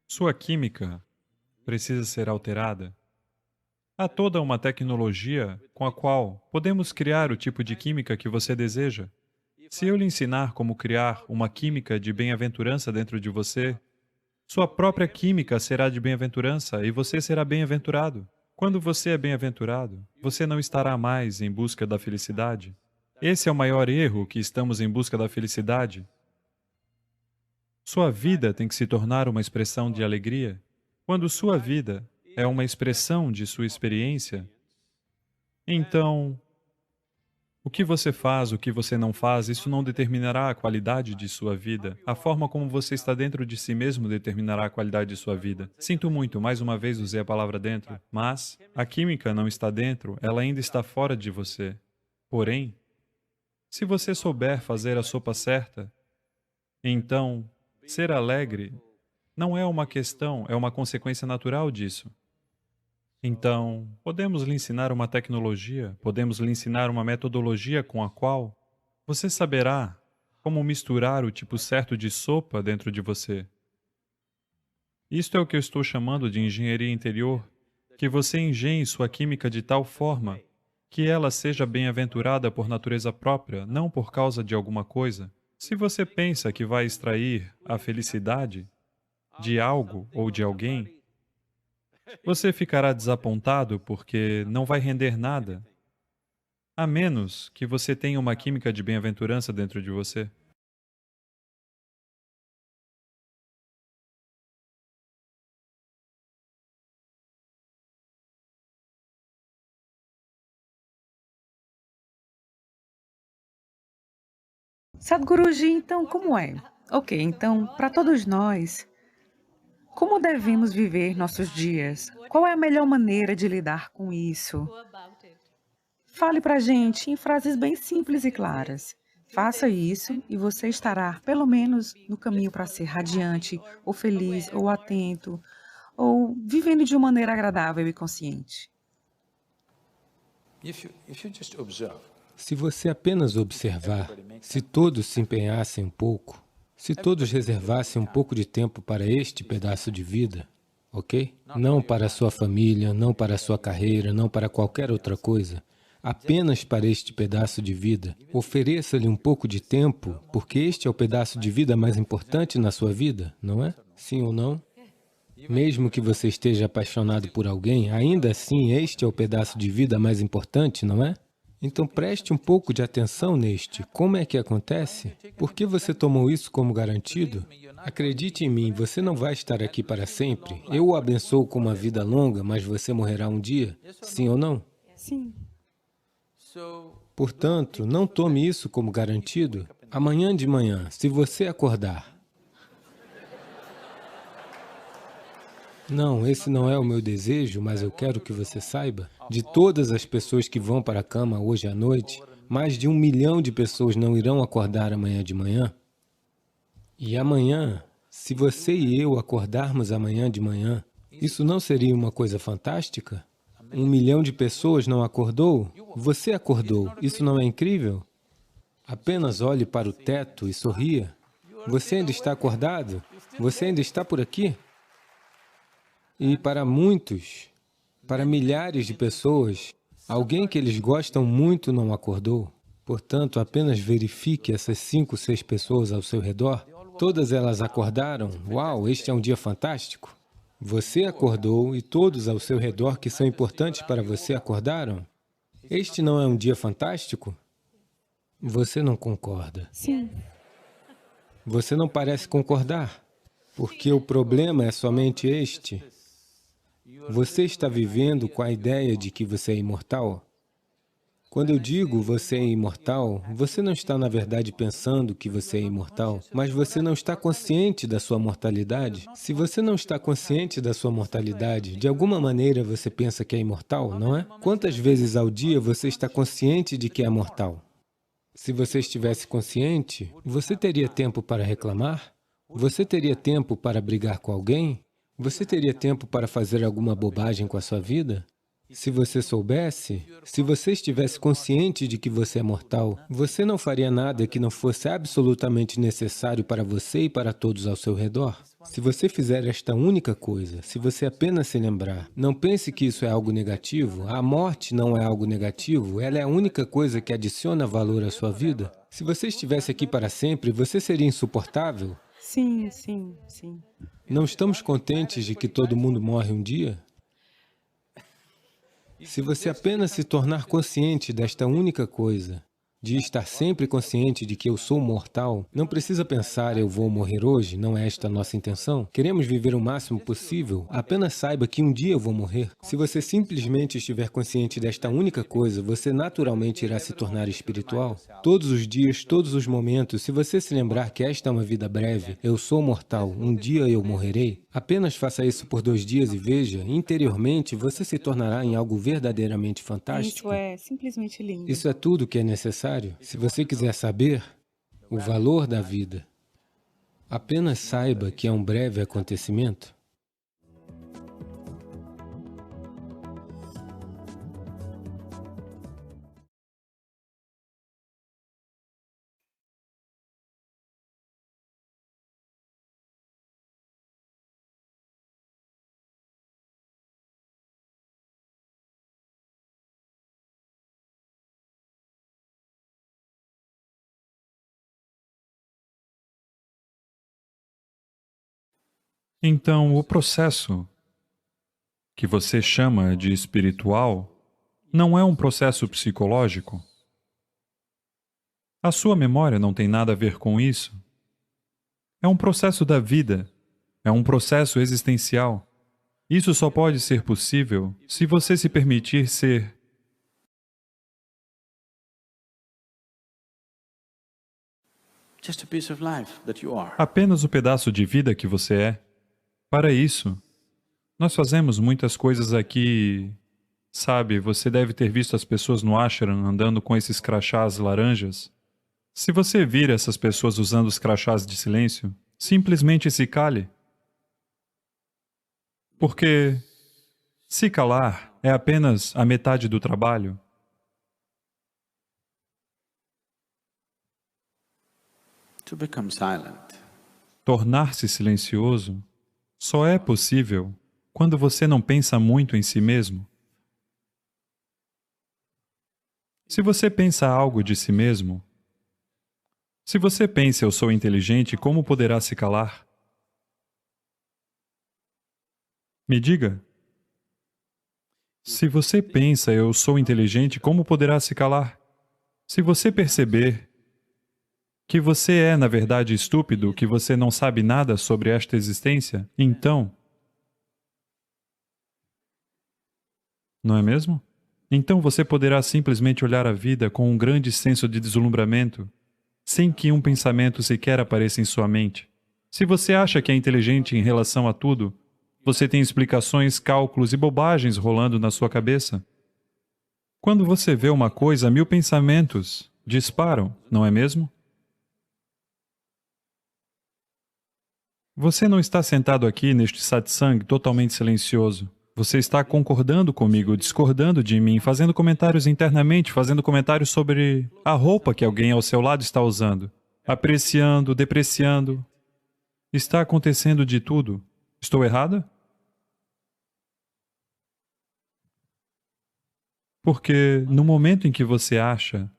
sua química precisa ser alterada. Há toda uma tecnologia com a qual podemos criar o tipo de química que você deseja. Se eu lhe ensinar como criar uma química de bem-aventurança dentro de você, sua própria química será de bem-aventurança e você será bem-aventurado. Quando você é bem-aventurado, você não estará mais em busca da felicidade. Esse é o maior erro, que estamos em busca da felicidade. Sua vida tem que se tornar uma expressão de alegria. Quando sua vida é uma expressão de sua experiência, então, o que você faz, o que você não faz, isso não determinará a qualidade de sua vida. A forma como você está dentro de si mesmo determinará a qualidade de sua vida. Sinto muito, mais uma vez usei a palavra dentro, mas a química não está dentro, ela ainda está fora de você. Porém, se você souber fazer a sopa certa, então, ser alegre não é uma questão, é uma consequência natural disso. Então, podemos lhe ensinar uma tecnologia, podemos lhe ensinar uma metodologia com a qual você saberá como misturar o tipo certo de sopa dentro de você. Isto é o que eu estou chamando de engenharia interior, que você engenhe sua química de tal forma que ela seja bem-aventurada por natureza própria, não por causa de alguma coisa. Se você pensa que vai extrair a felicidade de algo ou de alguém, você ficará desapontado porque não vai render nada, a menos que você tenha uma química de bem-aventurança dentro de você. Sadhguruji, então como é? Ok, então, para todos nós, como devemos viver nossos dias? Qual é a melhor maneira de lidar com isso? Fale para a gente em frases bem simples e claras. Faça isso e você estará, pelo menos, no caminho para ser radiante, ou feliz, ou atento, ou vivendo de uma maneira agradável e consciente. If you just observe, Se você apenas observar, se todos se empenhassem um pouco, se todos reservassem um pouco de tempo para este pedaço de vida, ok? Não para a sua família, não para a sua carreira, não para qualquer outra coisa, apenas para este pedaço de vida. Ofereça-lhe um pouco de tempo, porque este é o pedaço de vida mais importante na sua vida, não é? Sim ou não? Mesmo que você esteja apaixonado por alguém, ainda assim este é o pedaço de vida mais importante, não é? Então preste um pouco de atenção neste. Como é que acontece? Por que você tomou isso como garantido? Acredite em mim, você não vai estar aqui para sempre. Eu o abençoo com uma vida longa, mas você morrerá um dia. Sim ou não? Sim. Portanto, não tome isso como garantido. Amanhã de manhã, se você acordar, não, esse não é o meu desejo, mas eu quero que você saiba, de todas as pessoas que vão para a cama hoje à noite, mais de 1 milhão de pessoas não irão acordar amanhã de manhã. E amanhã, se você e eu acordarmos amanhã de manhã, isso não seria uma coisa fantástica? 1 milhão de pessoas não acordou? Você acordou. Isso não é incrível? Apenas olhe para o teto e sorria. Você ainda está acordado? Você ainda está por aqui? E para muitos, para milhares de pessoas, alguém que eles gostam muito não acordou. Portanto, apenas verifique essas 5, 6 pessoas ao seu redor. Todas elas acordaram. Uau, este é um dia fantástico. Você acordou e todos ao seu redor que são importantes para você acordaram? Este não é um dia fantástico? Você não concorda. Sim. Você não parece concordar, porque o problema é somente este. Você está vivendo com a ideia de que você é imortal? Quando eu digo você é imortal, você não está, na verdade, pensando que você é imortal, mas você não está consciente da sua mortalidade. Se você não está consciente da sua mortalidade, de alguma maneira você pensa que é imortal, não é? Quantas vezes ao dia você está consciente de que é mortal? Se você estivesse consciente, você teria tempo para reclamar? Você teria tempo para brigar com alguém? Você teria tempo para fazer alguma bobagem com a sua vida? Se você soubesse, se você estivesse consciente de que você é mortal, você não faria nada que não fosse absolutamente necessário para você e para todos ao seu redor. Se você fizer esta única coisa, se você apenas se lembrar, não pense que isso é algo negativo, a morte não é algo negativo, ela é a única coisa que adiciona valor à sua vida. Se você estivesse aqui para sempre, você seria insuportável? Sim, sim, sim. Não estamos contentes de que todo mundo morre um dia? Se você apenas se tornar consciente desta única coisa, de estar sempre consciente de que eu sou mortal, não precisa pensar, eu vou morrer hoje, não é esta a nossa intenção. Queremos viver o máximo possível, apenas saiba que um dia eu vou morrer. Se você simplesmente estiver consciente desta única coisa, você naturalmente irá se tornar espiritual. Todos os dias, todos os momentos, se você se lembrar que esta é uma vida breve, eu sou mortal, um dia eu morrerei, apenas faça isso por 2 dias e veja, interiormente você se tornará em algo verdadeiramente fantástico. Isso é simplesmente lindo. Isso é tudo que é necessário. Se você quiser saber o valor da vida, apenas saiba que é um breve acontecimento. Então, o processo que você chama de espiritual não é um processo psicológico? A sua memória não tem nada a ver com isso. É um processo da vida, é um processo existencial. Isso só pode ser possível se você se permitir ser Just a piece of life that you are. apenas o pedaço de vida que você é. Para isso, nós fazemos muitas coisas aqui. Sabe, você deve ter visto as pessoas no ashram andando com esses crachás laranjas. Se você vir essas pessoas usando os crachás de silêncio, simplesmente se cale. Porque se calar é apenas a metade do trabalho. To become silent. Tornar-se silencioso só é possível quando você não pensa muito em si mesmo. Se você pensa algo de si mesmo, se você pensa eu sou inteligente, como poderá se calar? Me diga. Se você pensa eu sou inteligente, como poderá se calar? Se você perceber que você é, na verdade, estúpido, que você não sabe nada sobre esta existência, então... Não é mesmo? Então você poderá simplesmente olhar a vida com um grande senso de deslumbramento, sem que um pensamento sequer apareça em sua mente. Se você acha que é inteligente em relação a tudo, você tem explicações, cálculos e bobagens rolando na sua cabeça. Quando você vê uma coisa, 1000 pensamentos disparam, não é mesmo? Você não está sentado aqui neste satsang totalmente silencioso. Você está concordando comigo, discordando de mim, fazendo comentários internamente, fazendo comentários sobre a roupa que alguém ao seu lado está usando, apreciando, depreciando. Está acontecendo de tudo. Estou errada? Porque no momento em que você acha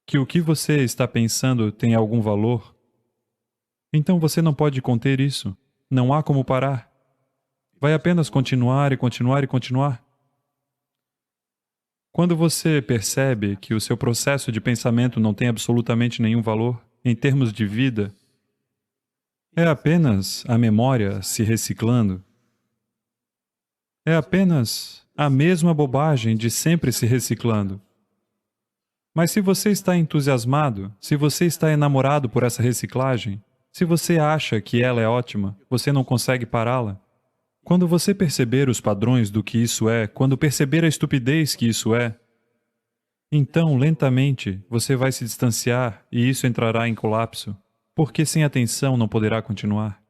que o que você está pensando tem algum valor, Então você não pode conter isso. Não há como parar. Vai apenas continuar e continuar e continuar. Quando você percebe que o seu processo de pensamento não tem absolutamente nenhum valor, em termos de vida, é apenas a memória se reciclando. É apenas a mesma bobagem de sempre se reciclando. Mas se você está entusiasmado, se você está enamorado por essa reciclagem, se você acha que ela é ótima, você não consegue pará-la. Quando você perceber os padrões do que isso é, quando perceber a estupidez que isso é, então, lentamente, você vai se distanciar e isso entrará em colapso, porque sem atenção não poderá continuar.